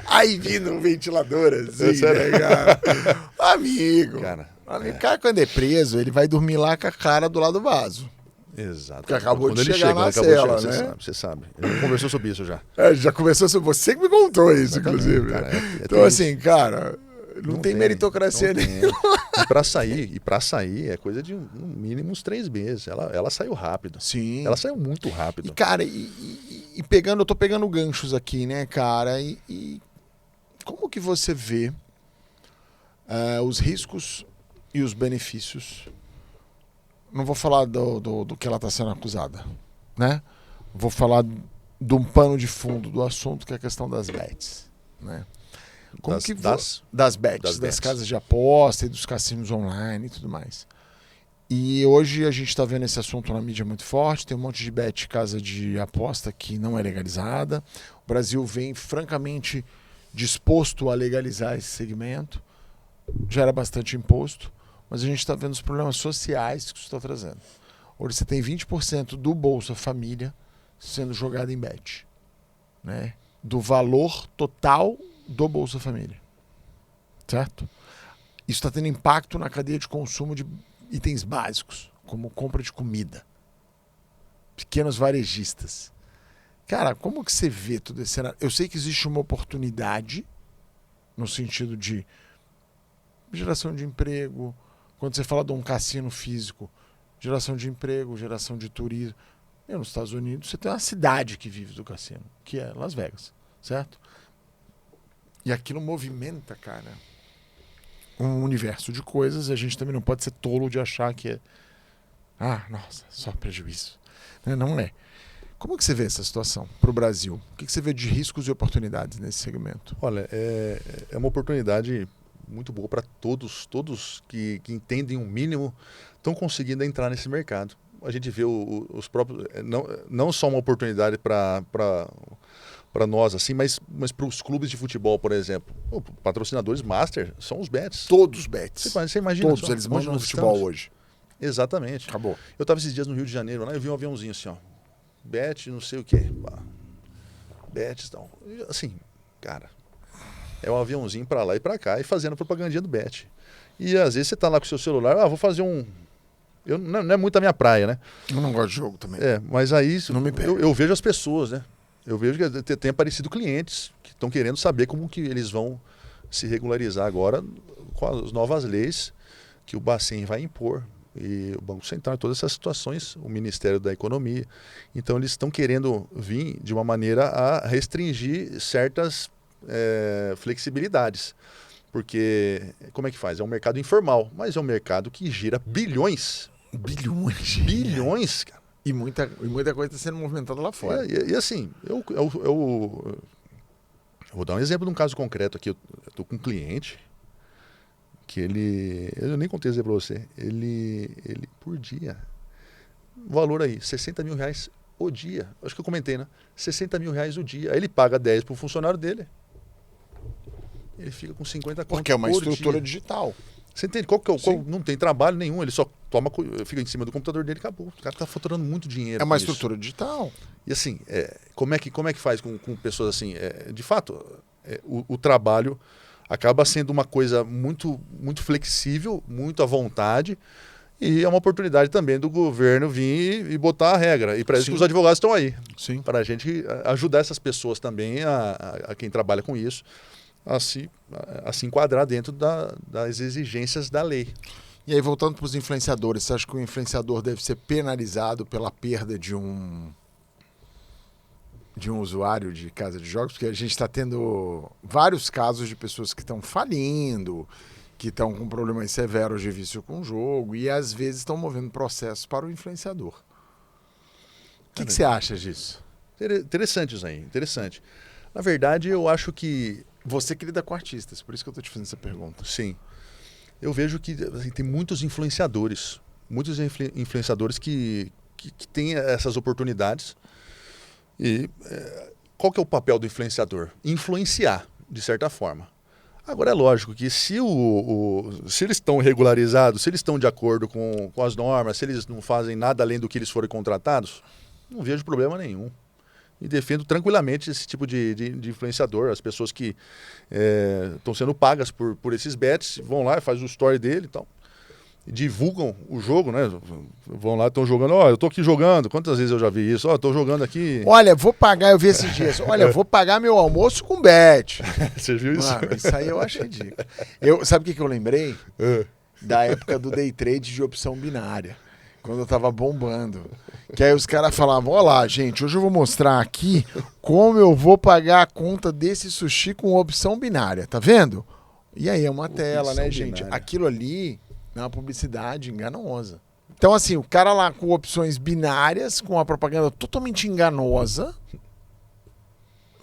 Aí vindo um ventilador assim, né, cara? Amigo. Cara, quando é preso, ele vai dormir lá com a cara do lado do vaso.
Exato.
Porque acabou de chegar na cela, né?
Você sabe. Ele conversou sobre isso já.
Já conversou sobre... Você que me contou isso, inclusive.
Cara,
então, assim, cara... Não tem meritocracia nenhuma.
E pra sair é coisa de no mínimo uns 3 meses. Ela saiu rápido.
Sim.
Ela saiu muito rápido.
E, cara, eu tô pegando ganchos aqui, né, cara? E como que você vê os riscos e os benefícios? Não vou falar do que ela está sendo acusada, né? Vou falar de um pano de fundo do assunto, que é a questão das bets, né? Das bets, das casas de aposta e dos cassinos online e tudo mais. E hoje a gente está vendo esse assunto na mídia muito forte, tem um monte de bet, casa de aposta que não é legalizada. O Brasil vem francamente disposto a legalizar esse segmento, gera bastante imposto, mas a gente está vendo os problemas sociais que isso está trazendo. Hoje você tem 20% do Bolsa Família sendo jogado em bet, né? Do valor total do Bolsa Família, certo? Isso está tendo impacto na cadeia de consumo de itens básicos, como compra de comida, pequenos varejistas. Cara, como que você vê tudo esse cenário? Eu sei que existe uma oportunidade no sentido de geração de emprego, quando você fala de um cassino físico, geração de emprego, geração de turismo, E nos Estados Unidos você tem uma cidade que vive do cassino, que é Las Vegas, certo? E aquilo movimenta, cara, um universo de coisas, e a gente também não pode ser tolo de achar que é nossa, só prejuízo. Não é. Como que você vê essa situação para o Brasil? O que você vê de riscos e oportunidades nesse segmento?
Olha, é uma oportunidade muito boa para todos que entendem o mínimo estão conseguindo entrar nesse mercado. A gente vê os próprios... Não só uma oportunidade para nós, assim, mas para os clubes de futebol, por exemplo. Patrocinadores master são os bets.
Todos os bets.
Você imagina
todos, eles mandam no futebol hoje.
Exatamente.
Acabou.
Eu estava esses dias no Rio de Janeiro, lá eu vi um aviãozinho assim, ó. Bet, não sei o quê. Bet e tal. Assim, cara, é um aviãozinho para lá e para cá e fazendo propagandinha do bet. E às vezes você tá lá com o seu celular, vou fazer um... não é muito a minha praia, né?
Eu não gosto de jogo também.
Mas aí
não me pega.
Eu vejo as pessoas, né? Eu vejo que tem aparecido clientes que estão querendo saber como que eles vão se regularizar agora com as novas leis que o Bacen vai impor. E o Banco Central, todas essas situações, o Ministério da Economia. Então eles estão querendo vir de uma maneira a restringir certas flexibilidades. Porque, como é que faz? É um mercado informal, mas é um mercado que gira bilhões. Bilhões, cara.
E muita coisa está sendo movimentada lá fora.
E assim, eu vou dar um exemplo de um caso concreto aqui. Eu estou com um cliente que eu nem contei dizer para você, ele por dia, valor aí, R$60 mil o dia. Acho que eu comentei, né? R$60 mil o dia. Aí ele paga 10 para o funcionário dele. Ele fica com 50 contas.
Porque é uma estrutura digital.
Você entende? Qual não tem trabalho nenhum, ele só fica em cima do computador dele e acabou. O cara está faturando muito dinheiro.
É uma estrutura digital.
E assim, como é que faz com pessoas assim? De fato, o trabalho acaba sendo uma coisa muito, muito flexível, muito à vontade, e é uma oportunidade também do governo vir e botar a regra. E para isso que os advogados estão aí.
Sim.
Para a gente ajudar essas pessoas também, a quem trabalha com isso, a se enquadrar dentro das exigências da lei.
E aí, voltando para os influenciadores, você acha que o influenciador deve ser penalizado pela perda de um usuário de casa de jogos? Porque a gente está tendo vários casos de pessoas que estão falindo, que estão com problemas severos de vício com o jogo e às vezes estão movendo processos para o influenciador. O que você acha disso?
Interessante isso aí, interessante. Na verdade, eu acho que...
Você que lida com artistas, por isso que eu estou te fazendo essa pergunta.
Sim. Eu vejo que assim, tem muitos influenciadores que têm essas oportunidades. E qual que é o papel do influenciador? Influenciar, de certa forma. Agora é lógico que se eles estão regularizados, se eles estão de acordo com as normas, se eles não fazem nada além do que eles forem contratados, não vejo problema nenhum. E defendo tranquilamente esse tipo de influenciador. As pessoas que estão sendo pagas por esses bets vão lá e fazem o story dele e tal. E divulgam o jogo, né? Vão lá, estão jogando. Eu tô aqui jogando. Quantas vezes eu já vi isso? Tô jogando aqui.
Olha, vou pagar, eu vi esses dias. Olha, vou pagar meu almoço com bet.
Você viu isso?
Mano, isso aí eu acho ridículo. Sabe o que eu lembrei? Da época do day trade de opção binária. Quando eu tava bombando. Que aí os caras falavam, olha lá, gente, hoje eu vou mostrar aqui como eu vou pagar a conta desse sushi com opção binária. Tá vendo? E aí é uma tela, né, gente?
Binária.
Aquilo ali é uma publicidade enganosa. Então, assim, o cara lá com opções binárias, com uma propaganda totalmente enganosa,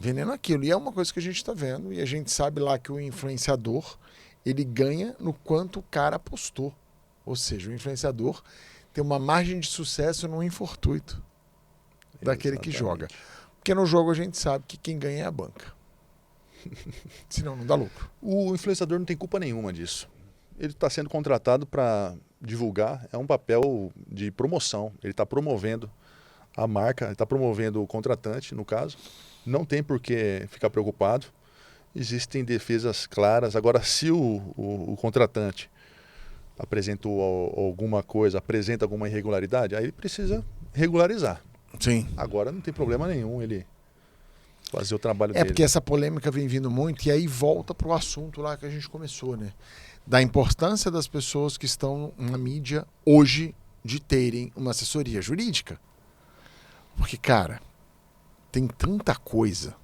vendendo aquilo. E é uma coisa que a gente tá vendo. E a gente sabe lá que o influenciador, ele ganha no quanto o cara apostou. Ou seja, o influenciador tem uma margem de sucesso no infortuito daquele que joga. Porque no jogo a gente sabe que quem ganha é a banca. Senão não dá lucro.
O influenciador não tem culpa nenhuma disso. Ele está sendo contratado para divulgar, é um papel de promoção. Ele está promovendo a marca, ele está promovendo o contratante, no caso. Não tem por que ficar preocupado. Existem defesas claras. Agora, se o contratante apresentou alguma coisa, apresenta alguma irregularidade, aí ele precisa regularizar.
Sim.
Agora não tem problema nenhum ele fazer o trabalho dele.
Porque essa polêmica vem vindo muito e aí volta pro assunto lá que a gente começou, né? Da importância das pessoas que estão na mídia hoje de terem uma assessoria jurídica. Porque, cara, tem tanta coisa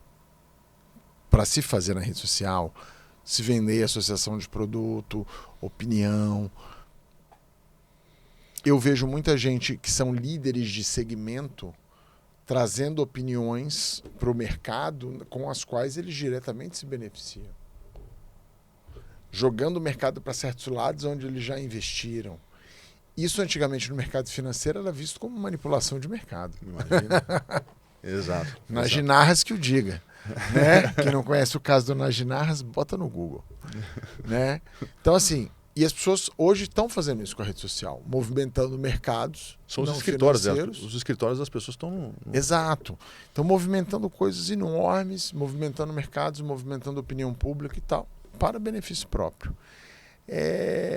para se fazer na rede social, se vender, associação de produto, opinião. Eu vejo muita gente que são líderes de segmento trazendo opiniões para o mercado com as quais eles diretamente se beneficiam. Jogando o mercado para certos lados onde eles já investiram. Isso antigamente no mercado financeiro era visto como manipulação de mercado.
Imagina. Exato.
Naginarras que o diga. Né? Quem não conhece o caso do Naginarras, bota no Google. Né? Então, assim, e as pessoas hoje estão fazendo isso com a rede social, movimentando mercados.
São os escritórios, os escritórios das pessoas estão...
Exato. Estão movimentando coisas enormes, movimentando mercados, movimentando opinião pública e tal, para benefício próprio.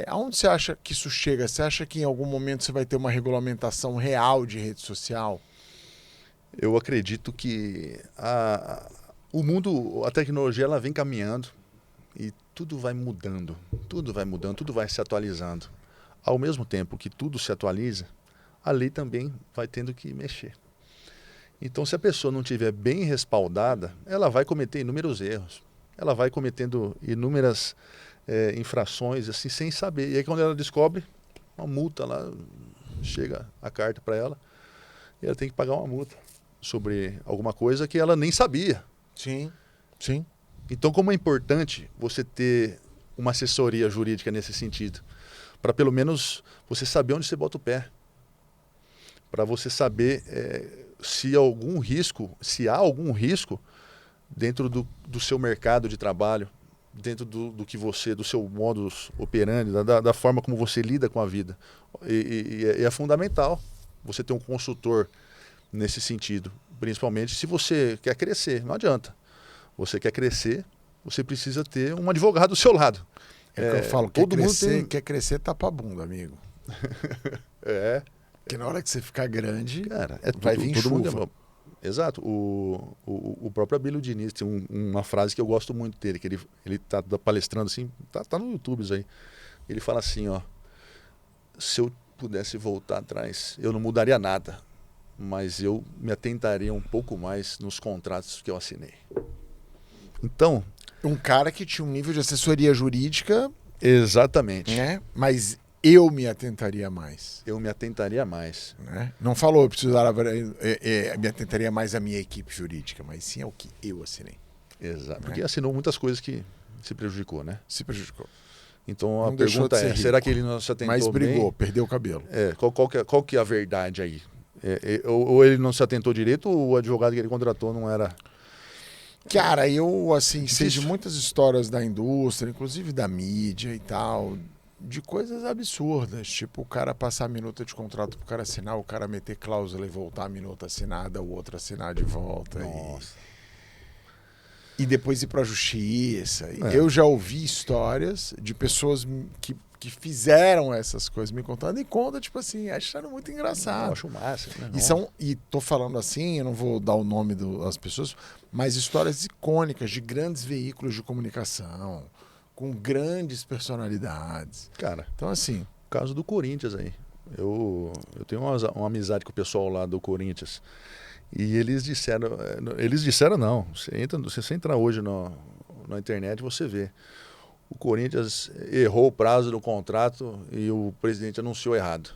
Aonde você acha que isso chega? Você acha que em algum momento você vai ter uma regulamentação real de rede social?
Eu acredito que o mundo, a tecnologia, ela vem caminhando e tudo vai mudando, tudo vai se atualizando. Ao mesmo tempo que tudo se atualiza, a lei também vai tendo que mexer. Então, se a pessoa não estiver bem respaldada, ela vai cometer inúmeros erros. Ela vai cometendo inúmeras infrações assim sem saber. E aí quando ela descobre uma multa lá, chega a carta para ela e ela tem que pagar uma multa sobre alguma coisa que ela nem sabia.
Sim, sim.
Então, como é importante você ter uma assessoria jurídica nesse sentido, para pelo menos você saber onde você bota o pé, para você saber se há algum risco dentro do seu mercado de trabalho, dentro do seu modus operandi, da forma como você lida com a vida. E é fundamental você ter um consultor nesse sentido, principalmente se você quer crescer. Não adianta. Você quer crescer, você precisa ter um advogado do seu lado.
Que eu falo, quer crescer, tapa a bunda, amigo. Porque na hora que você ficar grande,
cara,
vai vir
todo
chuva.
Mundo exato. O próprio Abílio Diniz tem uma frase que eu gosto muito dele, que ele tá palestrando assim, tá no YouTube isso aí. Ele fala assim, ó: se eu pudesse voltar atrás, eu não mudaria nada, mas eu me atentaria um pouco mais nos contratos que eu assinei. Então,
um cara que tinha um nível de assessoria jurídica,
exatamente,
né? Mas eu me atentaria mais.
Eu me atentaria mais.
Né? Não falou, eu preciso me atentaria mais à minha equipe jurídica, mas sim ao que eu assinei.
Exato. Porque assinou muitas coisas que se prejudicou, né?
Se prejudicou.
Então a pergunta é, será que ele não se atentou bem?
Mas brigou, perdeu o cabelo.
Qual que é a verdade aí? Ou ele não se atentou direito, ou o advogado que ele contratou não era...
Cara, eu assim, sei de muitas histórias da indústria, inclusive da mídia e tal, de coisas absurdas, tipo o cara passar a minuta de contrato pro cara assinar, o cara meter cláusula e voltar a minuta assinada, o outro assinar de volta.
Nossa.
E depois ir pra justiça. Eu já ouvi histórias de pessoas que fizeram essas coisas me contando e conta, tipo assim, acharam muito engraçado.
Eu acho massa, né?
E tô falando assim, eu não vou dar o nome das pessoas, mas histórias icônicas de grandes veículos de comunicação, com grandes personalidades.
Cara,
então assim...
O caso do Corinthians aí. Eu tenho uma amizade com o pessoal lá do Corinthians. E eles disseram não. Você entra hoje na internet, você vê. O Corinthians errou o prazo do contrato e o presidente anunciou errado.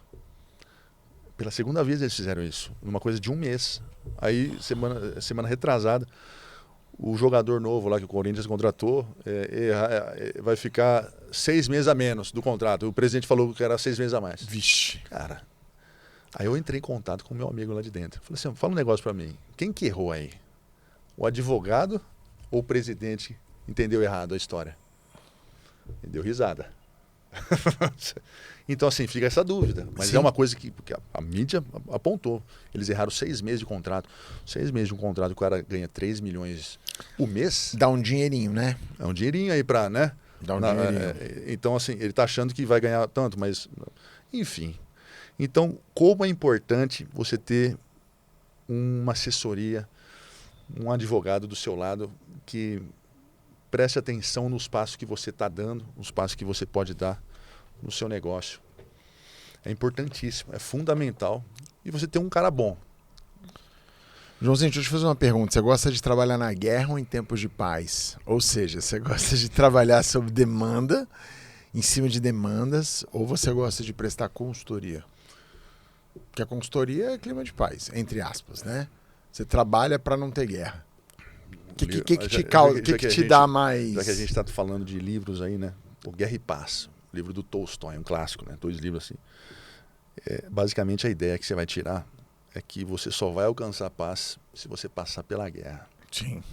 Pela segunda vez eles fizeram isso, numa coisa de um mês. Aí, semana retrasada, o jogador novo lá que o Corinthians contratou vai ficar 6 meses a menos do contrato. O presidente falou que era 6 meses a mais.
Vixe.
Cara, aí eu entrei em contato com o meu amigo lá de dentro. Falei assim, fala um negócio pra mim. Quem que errou aí? O advogado ou o presidente entendeu errado a história? E deu risada. Então, assim, fica essa dúvida. Mas
Sim.
É uma coisa que a mídia apontou. Eles erraram 6 meses de contrato. 6 meses de um contrato, o cara ganha 3 milhões por mês.
Dá um dinheirinho, né?
É um dinheirinho aí pra, né?
Dá um dinheirinho.
Então, assim, ele tá achando que vai ganhar tanto, mas... Enfim. Então, como é importante você ter uma assessoria, um advogado do seu lado que preste atenção nos passos que você está dando, nos passos que você pode dar no seu negócio. É importantíssimo, é fundamental. E você ter um cara bom.
Joãozinho, deixa eu te fazer uma pergunta. Você gosta de trabalhar na guerra ou em tempos de paz? Ou seja, você gosta de trabalhar sob demanda, em cima de demandas, ou você gosta de prestar consultoria? Porque a consultoria é clima de paz, entre aspas, né? Você trabalha para não ter guerra. O que te dá mais...
Já que a gente está falando de livros aí, né? O Guerra e Paz, o livro do Tolstói, um clássico, né? 2 livros assim. Basicamente a ideia que você vai tirar é que você só vai alcançar a paz se você passar pela guerra.
Sim.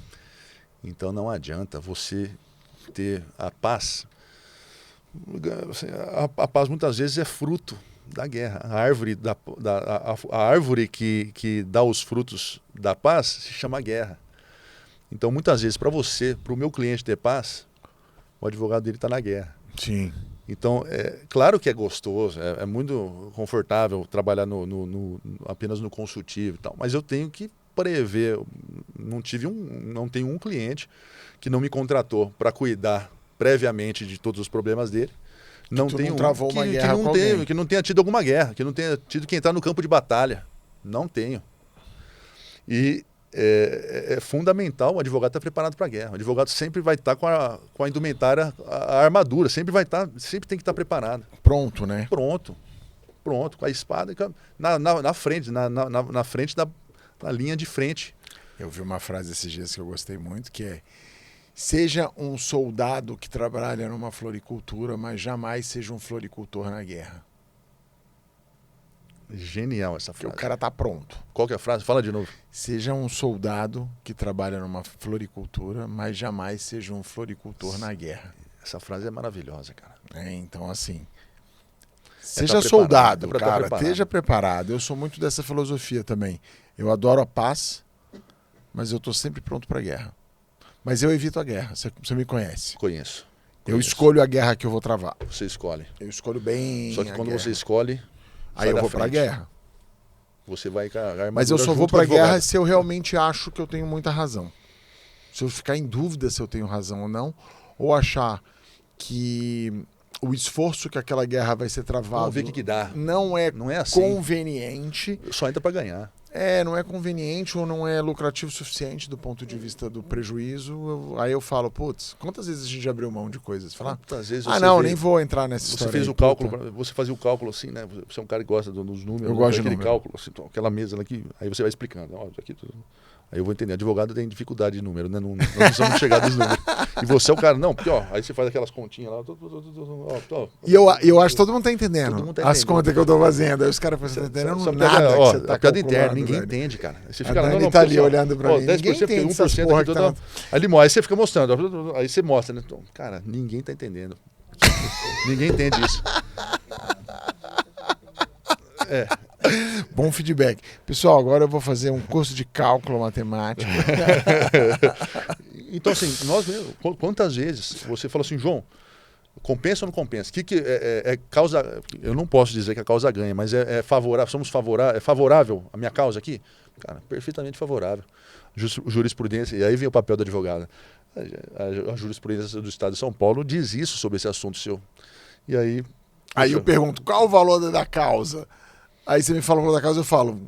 Então não adianta você ter a paz. A paz muitas vezes é fruto da guerra. A árvore que dá os frutos da paz se chama guerra. Então muitas vezes para o meu cliente ter paz, o advogado dele está na guerra.
Sim.
Então, claro que é gostoso, é muito confortável trabalhar apenas no consultivo e tal, mas eu tenho que prever. Não tenho um cliente que não me contratou para cuidar previamente de todos os problemas dele. Não tem
travou uma guerra com alguém.
Que não tenha tido alguma guerra, que não tenha tido que entrar no campo de batalha. Não tenho. E é fundamental o advogado estar preparado para a guerra. O advogado sempre vai estar com a indumentária, a armadura, sempre tem que estar preparado.
Pronto, né?
Pronto, com a espada na frente, na frente na linha de frente.
Eu vi uma frase esses dias que eu gostei muito, que é: seja um soldado que trabalha numa floricultura, mas jamais seja um floricultor na guerra.
Genial essa frase.
Porque o cara tá pronto.
Qual que é a frase? Fala de novo.
Seja um soldado que trabalha numa floricultura, mas jamais seja um floricultor na guerra.
Essa frase é maravilhosa, cara.
Então, assim, seja soldado, cara, esteja preparado. Eu sou muito dessa filosofia também. Eu adoro a paz, mas eu tô sempre pronto pra guerra. Mas eu evito a guerra, você me conhece.
Conheço.
Eu escolho a guerra que eu vou travar.
Você escolhe.
Eu escolho bem.
Só que quando você escolhe,
aí eu vou pra guerra.
Você vai com a armadura.
Mas eu só vou pra guerra se eu realmente acho que eu tenho muita razão. Se eu ficar em dúvida se eu tenho razão ou não, ou achar que o esforço que aquela guerra vai ser travado
vamos ver o que dá.
Não é
assim.
Conveniente.
Só entra pra ganhar.
Não é conveniente ou não é lucrativo o suficiente do ponto de vista do prejuízo. Aí eu falo, putz, quantas vezes a gente já abriu mão de coisas? Falar,
quantas vezes
nem vou entrar nessa história.
Você fez o cálculo, você fazia o cálculo assim, né? Você é um cara que gosta dos números.
Eu gosto de
aquele
número.
Cálculo, assim, aquela mesa lá que aí você vai explicando. Ó, aqui tudo. Aí eu vou entender. Advogado tem dificuldade de número, né? Não precisamos chegar dos números. E você é o cara, não, porque ó, aí você faz aquelas continhas lá.
E eu acho que todo mundo tá entendendo. As contas que eu tô fazendo. Aí os caras estão entendendo nada que você tá
a piada interna,
ninguém
entende, cara. Aí você
fica lá, tá ali olhando pra mim. Ninguém entende essas porra que tá...
Aí você fica mostrando. Aí você mostra, né? Então, cara, ninguém tá entendendo. Ninguém entende isso.
Bom feedback. Pessoal, agora eu vou fazer um curso de cálculo matemático.
Então, assim, nós mesmo, quantas vezes você falou assim, João, compensa ou não compensa? Que é causa... Eu não posso dizer que a causa ganha, mas é favorável, é favorável a minha causa aqui? Cara, perfeitamente favorável. Jurisprudência, e aí vem o papel do advogado. A jurisprudência do Estado de São Paulo diz isso sobre esse assunto seu. E aí...
Aí eu pergunto, qual o valor da causa? Aí você me fala o valor da causa, eu falo,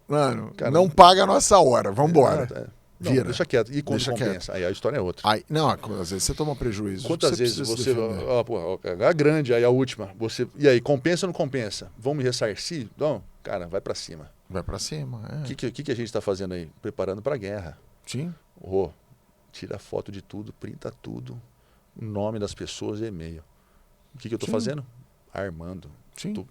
mano, cara, não paga a nossa hora, vambora.
Vira. Deixa quieto. E quando compensa? Quieto. Aí a história é outra.
Não, às vezes você toma prejuízo.
Quantas vezes você... a grande, aí a última. E aí, compensa ou não compensa? Vamos me ressarcir? Não, cara, vai pra cima.
Vai pra cima,
O que a gente tá fazendo aí? Preparando pra guerra.
Sim.
Tira foto de tudo, printa tudo, o nome das pessoas e e-mail. O que eu tô fazendo? Armando.
Sim.
Tô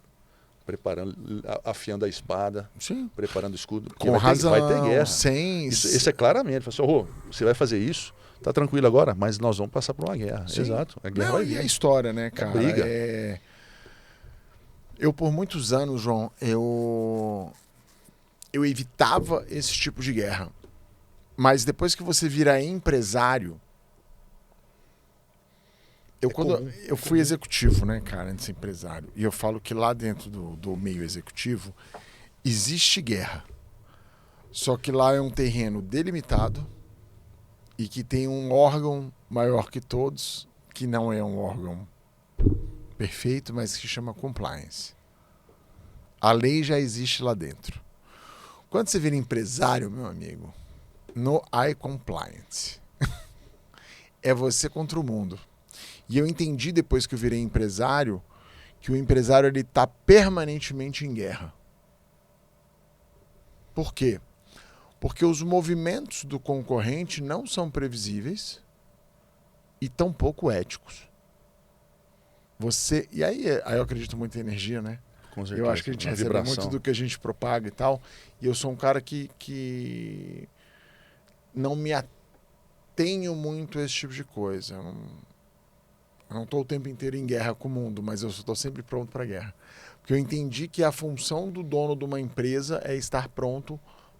preparando, afiando a espada,
sim,
preparando o escudo.
Com razão,
vai ter guerra. Isso é claramente. Você vai fazer isso, tá tranquilo agora, mas nós vamos passar por uma guerra.
Sim.
Exato. A guerra vai vir.
E a história, né, cara?
Briga.
Eu, por muitos anos, João, eu evitava esse tipo de guerra. Mas depois que você vira empresário... Eu fui executivo, né, cara, antes de ser empresário. E eu falo que lá dentro do meio executivo existe guerra. Só que lá é um terreno delimitado e que tem um órgão maior que todos, que não é um órgão perfeito, mas que chama compliance. A lei já existe lá dentro. Quando você vira empresário, meu amigo, no iCompliance, é você contra o mundo. E eu entendi depois que eu virei empresário, que o empresário ele está permanentemente em guerra. Por quê? Porque os movimentos do concorrente não são previsíveis e tão pouco éticos. E aí eu acredito muito em energia, né?
Com certeza.
Eu acho que a gente recebe muito do que a gente propaga e tal. E eu sou um cara que não me atenho muito a esse tipo de coisa. Eu não estou o tempo inteiro em guerra com o mundo, mas eu estou sempre pronto para a guerra. Porque eu entendi que a função do dono de uma empresa é estar pronto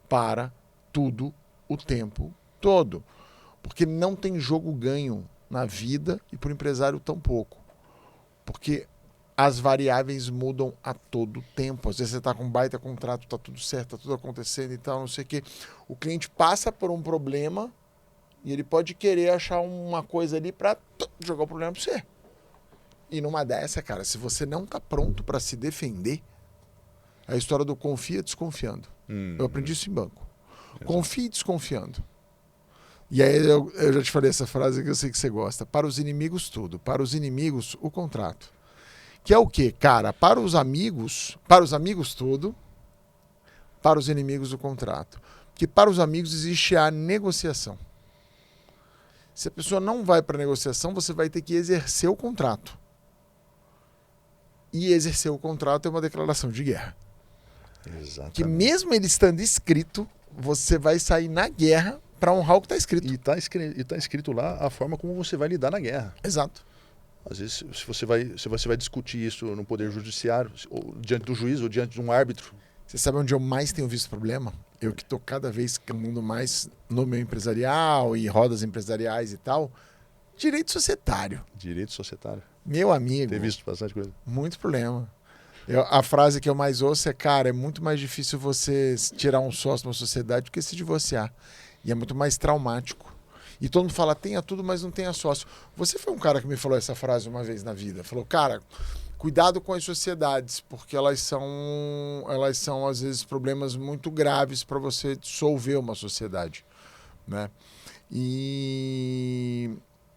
para tudo o tempo todo. Porque não tem jogo ganho na vida e para o empresário tão pouco. Porque as variáveis mudam a todo tempo. Às vezes você está com um baita contrato, está tudo certo, está tudo acontecendo e tal, não sei o quê. O cliente passa por um problema e ele pode querer achar uma coisa ali para jogar o problema para você. E numa dessa, cara, se você não está pronto para se defender, a história do confia desconfiando. Eu aprendi isso em banco. Exato. Confie desconfiando. E aí eu já te falei essa frase que eu sei que você gosta. Para os inimigos, tudo. Para os inimigos, o contrato. Que é o quê? Cara, para os amigos tudo. Para os inimigos, o contrato. Porque para os amigos existe a negociação. Se a pessoa não vai para a negociação, você vai ter que exercer o contrato. E exercer o contrato é uma declaração de guerra.
Exatamente.
Que mesmo ele estando escrito, você vai sair na guerra para honrar o que está escrito.
E está escrito lá a forma como você vai lidar na guerra.
Exato.
Às vezes, se você vai discutir isso no Poder Judiciário, ou diante do juiz, ou diante de um árbitro.
Você sabe onde eu mais tenho visto problema? Eu que estou cada vez caminhando mais no meio empresarial e rodas empresariais e tal. Direito societário.
Direito societário.
Meu amigo.
Tem visto bastante coisa.
Muito problema. A frase que eu mais ouço é, cara, é muito mais difícil você tirar um sócio de uma sociedade do que se divorciar. E é muito mais traumático. E todo mundo fala, tenha tudo, mas não tenha sócio. Você foi um cara que me falou essa frase uma vez na vida. Falou, cara, cuidado com as sociedades, porque elas são às vezes, problemas muito graves para você dissolver uma sociedade. Né? E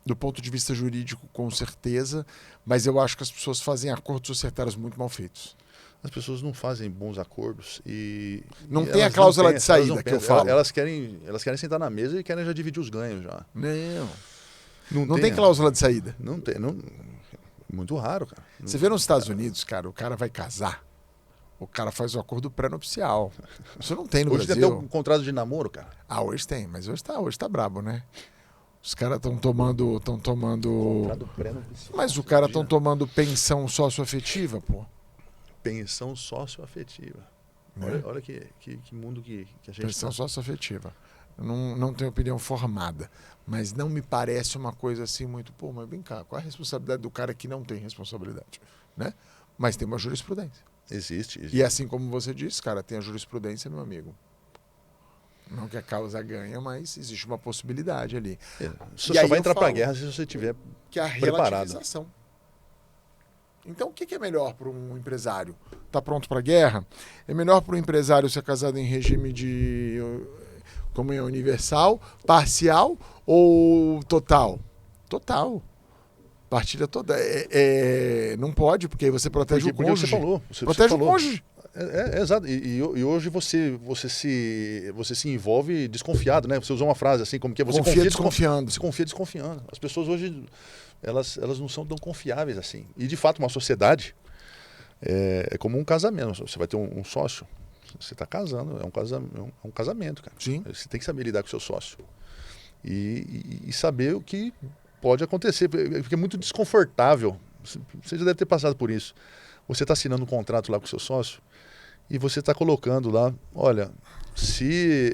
do ponto de vista jurídico, com certeza, mas eu acho que as pessoas fazem acordos societários muito mal feitos.
As pessoas não fazem bons acordos e...
Não tem a cláusula de saída que eu falo.
Elas querem sentar na mesa e querem já dividir os ganhos já.
Não tem cláusula de saída.
Não tem. Muito raro, cara.
Você vê nos Estados Unidos, cara, o cara vai casar. O cara faz o acordo pré-nupcial. Isso não tem no Brasil.
Hoje tem até um contrato de namoro, cara.
Ah, hoje tem, mas hoje tá brabo, né? Os caras estão tomando...
Contrato pré-nupcial.
Mas os caras estão tomando pensão socioafetiva, pô.
Pensão socioafetiva. Olha que mundo que a gente...
Pensão socioafetiva. Não tenho opinião formada, mas não me parece uma coisa assim muito... Pô, mas vem cá, qual é a responsabilidade do cara que não tem responsabilidade? Né? Mas tem uma jurisprudência.
Existe.
E assim como você disse, cara, tem a jurisprudência, meu amigo. Não que a causa ganha, mas existe uma possibilidade ali.
Você só vai entrar para a guerra se você estiver
que a
preparado.
Relativização. Então, o que é melhor para um empresário? Está pronto para a guerra? É melhor para um empresário ser casado em regime de comunhão universal, parcial ou total? Total. Partilha toda. Não pode, porque aí você protege o cônjuge.
Você falou.
Protege o cônjuge.
Exato. E hoje você se envolve desconfiado, né? Você usou uma frase assim, como que é? Você
confia desconfiando.
Você confia desconfiando. As pessoas hoje, elas não são tão confiáveis assim. E, de fato, uma sociedade é como um casamento. Você vai ter um sócio, você está casando, é um casamento, cara.
Sim.
Você tem que saber lidar com o seu sócio. E saber o que pode acontecer, porque é muito desconfortável. Você já deve ter passado por isso. Você está assinando um contrato lá com o seu sócio e você está colocando lá, olha, se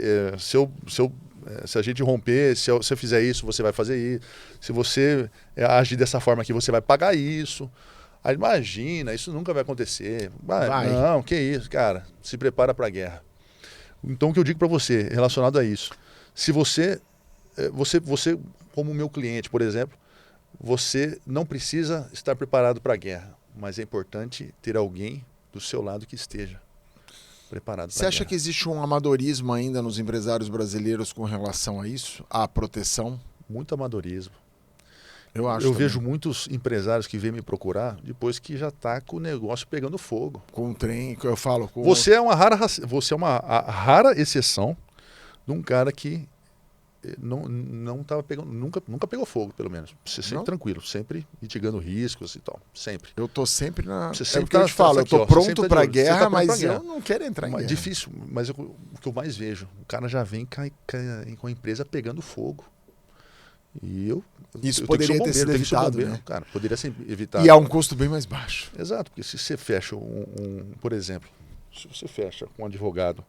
a gente romper, se eu fizer isso, você vai fazer isso. Se você agir dessa forma aqui, você vai pagar isso. Aí imagina, isso nunca vai acontecer. Não, que isso, cara, se prepara para a guerra. Então o que eu digo para você, relacionado a isso, se você, como meu cliente, por exemplo, você não precisa estar preparado para a guerra, mas é importante ter alguém do seu lado que esteja. preparado.
Você acha que existe um amadorismo ainda nos empresários brasileiros com relação a isso? À proteção?
Muito amadorismo.
Eu acho.
Eu vejo muitos empresários que vêm me procurar depois que já está com o negócio pegando fogo.
Com o trem, que eu falo. Com...
Você é uma rara exceção de um cara que não tava pegando, nunca pegou fogo, pelo menos. Você sempre tranquilo, sempre mitigando riscos e tal, sempre.
Eu tô sempre na...
Você sempre
que eu te falo, eu tô pronto para guerra, mas eu
não
quero entrar em guerra.
Difícil, mas o que eu mais vejo, o cara já vem com a empresa pegando fogo. E
isso poderia ter sido evitado, né?
Cara, poderia ser evitado.
E a um custo bem mais baixo.
Exato, porque se você fecha por exemplo, se você fecha com um advogado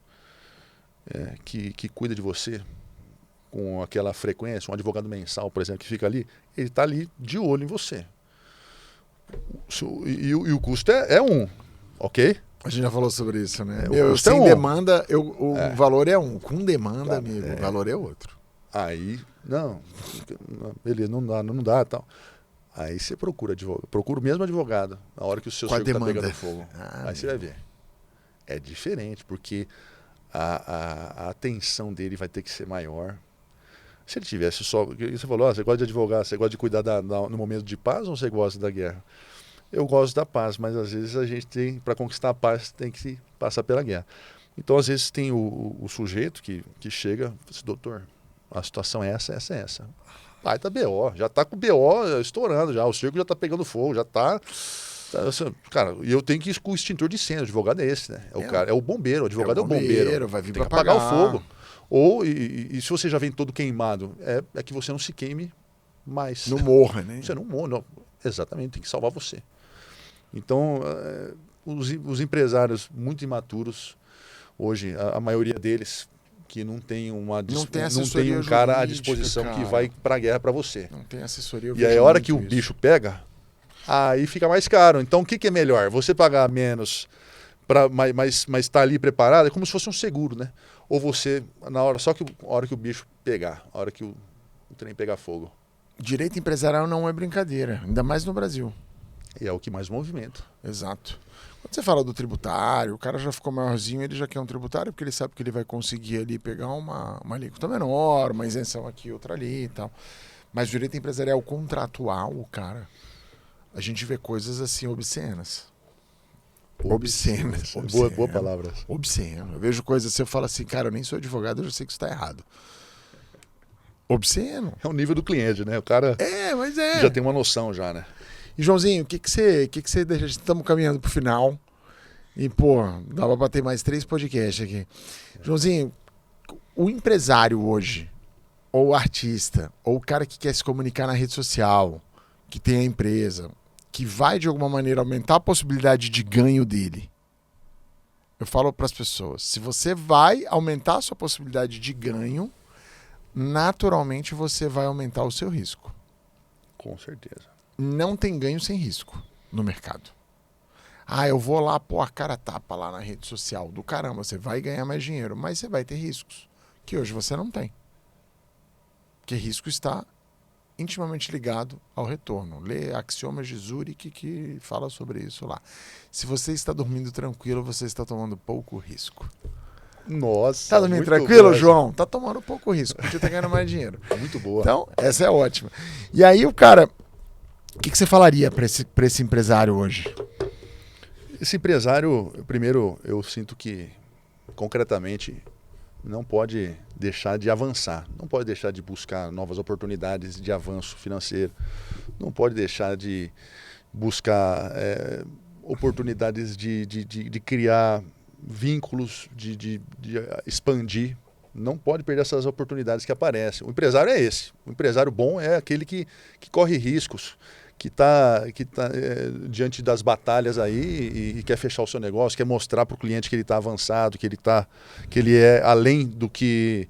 que cuida de você com aquela frequência, um advogado mensal, por exemplo, que fica ali, ele está ali de olho em você. E o custo é ok?
A gente já falou sobre isso, né?
Sem
demanda, o valor é um. Com demanda, claro, amigo, o valor é outro.
Aí, beleza, não dá tal. Aí você procura o mesmo advogado, na hora que o seu circo está pegando fogo. Aí você vai ver. É diferente, porque a atenção dele vai ter que ser maior. Se ele tivesse só... Você falou, você gosta de advogar, você gosta de cuidar no momento de paz ou você gosta da guerra? Eu gosto da paz, mas às vezes a gente tem, para conquistar a paz, tem que passar pela guerra. Então, às vezes, tem o sujeito que chega e fala assim, doutor, a situação é essa. Aí tá BO, já tá com o BO estourando já, o circo já tá pegando fogo, já tá... Cara, e eu tenho que ir com o extintor de incêndio, o advogado é esse, né? É o bombeiro, o advogado é o bombeiro.
Vai vir
tem
pra
que apagar o fogo. Ou, e se você já vem todo queimado, é que você não se queime mais.
Não morra, né?
Você não morra, não. Exatamente, tem que salvar você. Então, os empresários muito imaturos, hoje, a maioria deles, que não tem um cara à disposição que vai pra guerra para você.
Não tem assessoria.
E aí, a hora que o bicho pega, aí fica mais caro. Então, o que é melhor? Você pagar menos, mas tá ali preparado? É como se fosse um seguro, né? Ou você, só que a hora que o bicho pegar, a hora que o trem pegar fogo.
Direito empresarial não é brincadeira, ainda mais no Brasil.
E é o que mais movimenta.
Exato. Quando você fala do tributário, o cara já ficou maiorzinho, ele já quer um tributário, porque ele sabe que ele vai conseguir ali pegar uma alíquota menor, uma isenção aqui, outra ali e tal. Mas o direito empresarial contratual, cara, a gente vê coisas assim obscenas. Obscenas.
Boa palavra.
Obsceno. Eu vejo coisas assim, eu falo assim, cara, eu nem sou advogado, eu já sei que isso está errado. Obsceno.
É o nível do cliente, né? O cara
mas
já tem uma noção já, né?
E, Joãozinho, o que você deixa? Estamos caminhando pro final. E, dava para ter mais 3 podcasts aqui. Joãozinho, o empresário hoje, ou o artista, ou o cara que quer se comunicar na rede social, que tem a empresa, que vai, de alguma maneira, aumentar a possibilidade de ganho dele. Eu falo para as pessoas, se você vai aumentar a sua possibilidade de ganho, naturalmente você vai aumentar o seu risco.
Com certeza.
Não tem ganho sem risco no mercado. Eu vou lá pôr a cara tapa lá na rede social. Do caramba, você vai ganhar mais dinheiro, mas você vai ter riscos que hoje você não tem. Porque risco está intimamente ligado ao retorno. Lê Axiomas de Zurich que fala sobre isso lá. Se você está dormindo tranquilo, você está tomando pouco risco.
Nossa.
Tá dormindo tranquilo, boa, João? Tá tomando pouco risco, porque tá ganhando mais dinheiro.
Muito boa.
Então, essa é ótima. E aí o cara... O que você falaria para esse empresário hoje?
Esse empresário, primeiro, eu sinto que, concretamente, não pode deixar de avançar. Não pode deixar de buscar novas oportunidades de avanço financeiro. Não pode deixar de buscar oportunidades de criar vínculos, de expandir. Não pode perder essas oportunidades que aparecem. O empresário é esse. O empresário bom é aquele que corre riscos, que está diante das batalhas aí e quer fechar o seu negócio, quer mostrar para o cliente que ele está avançado, que ele é além do que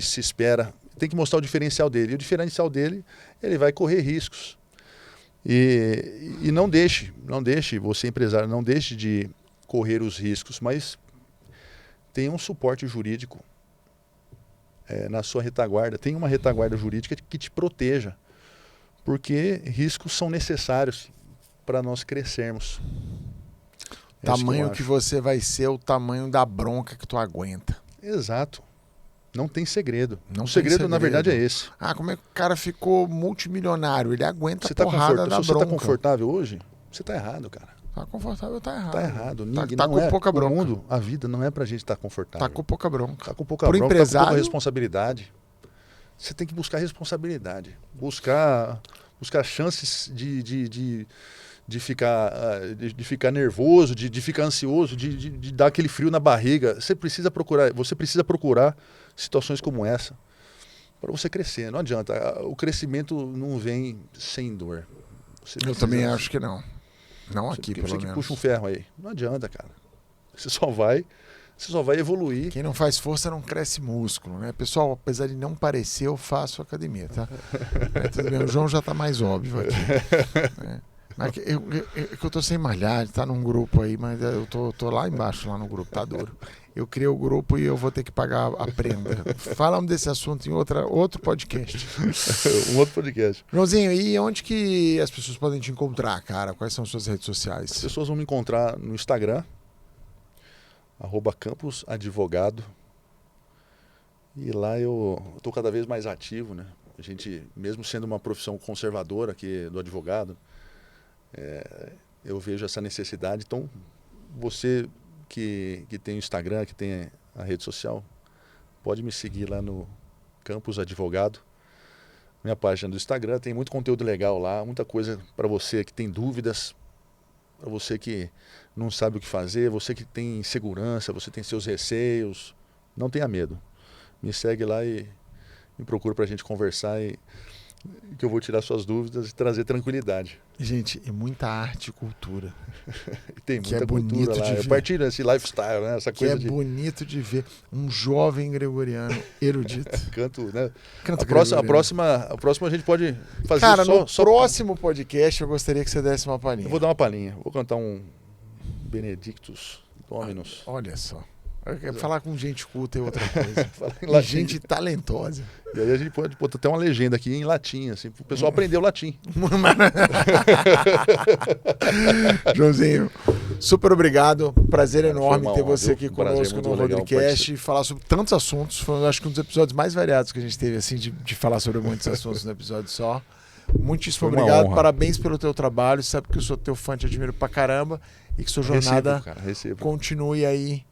se espera. Tem que mostrar o diferencial dele. E o diferencial dele, ele vai correr riscos. E não deixe, você empresário, não deixe de correr os riscos, mas tenha um suporte jurídico na sua retaguarda. Tem uma retaguarda jurídica que te proteja, porque riscos são necessários para nós crescermos.
Tamanho que você vai ser, o tamanho da bronca que tu aguenta.
Exato. Não tem segredo.
Não
O
tem
segredo, na verdade, é esse.
Ah, como é que o cara ficou multimilionário? Ele aguenta
Você
a porrada da
Se você
bronca.
tá confortável hoje, você tá errado, cara.
Tá confortável, tá errado.
Tá errado. Ninguém,
tá
não
com
é,
pouca bronca.
O mundo, a vida não é pra gente estar confortável.
Tá com pouca bronca.
Tá com pouca
Pro
bronca,
empresário,
tá com pouca responsabilidade. Você tem que buscar responsabilidade. Buscar chances de ficar nervoso, de ficar ansioso, de dar aquele frio na barriga. Você precisa procurar situações como essa para você crescer. Não adianta. O crescimento não vem sem dor.
Eu também acho que não. Não aqui, pelo menos.
Você que puxa um ferro aí. Não adianta, cara. Você só vai evoluir.
Quem não faz força não cresce músculo, né? Pessoal, apesar de não parecer, eu faço academia, tá? Tudo bem, o João já tá mais óbvio aqui. Né? Mas eu tô sem malhar, tá num grupo aí, mas eu tô lá embaixo, lá no grupo, tá duro. Eu criei o grupo e eu vou ter que pagar a prenda. Falamos desse assunto em outro podcast.
Um outro podcast.
Joãozinho, e onde que as pessoas podem te encontrar, cara? Quais são as suas redes sociais?
As pessoas vão me encontrar no Instagram, @campusadvogado. E lá eu tô cada vez mais ativo, né? A gente, mesmo sendo uma profissão conservadora aqui do advogado, eu vejo essa necessidade. Então, você que tem o Instagram, que tem a rede social, pode me seguir lá no Campus Advogado. Minha página do Instagram tem muito conteúdo legal lá, muita coisa para você que tem dúvidas, para você que não sabe o que fazer, você que tem insegurança, você tem seus receios, não tenha medo. Me segue lá e me procura para a gente conversar e que eu vou tirar suas dúvidas e trazer tranquilidade.
Gente, é muita arte e cultura.
E tem
que
muita
é bonito
cultura lá.
de ver.
Eu partilho esse lifestyle, né? Essa coisa
que é bonito de ver um jovem gregoriano erudito.
Canto, né?
Canto
a próxima a gente pode fazer
Cara, no próximo podcast eu gostaria que você desse uma palhinha.
Eu vou dar uma palhinha. Vou cantar um Benedictus Dominus.
Olha só. Eu quero falar com gente culta é outra coisa.
E
gente talentosa.
E aí a gente pode botar até uma legenda aqui em latim, assim, pro pessoal aprender o latim.
Joãozinho, super obrigado. Prazer enorme ter você aqui conosco no Rodricast e falar sobre tantos assuntos. Foi, acho que um dos episódios mais variados que a gente teve, assim, de falar sobre muitos assuntos no episódio só. Muitíssimo obrigado, parabéns pelo teu trabalho. Sabe que eu sou teu fã, te admiro pra caramba e que sua jornada continue aí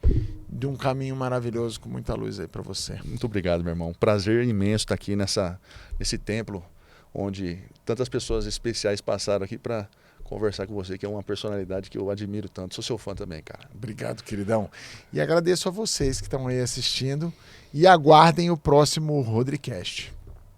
de um caminho maravilhoso com muita luz aí pra você.
Muito obrigado, meu irmão. Prazer imenso estar aqui nesse templo onde tantas pessoas especiais passaram aqui pra conversar com você, que é uma personalidade que eu admiro tanto. Sou seu fã também, cara.
Obrigado, queridão. E agradeço a vocês que estão aí assistindo e aguardem o próximo Rodricast.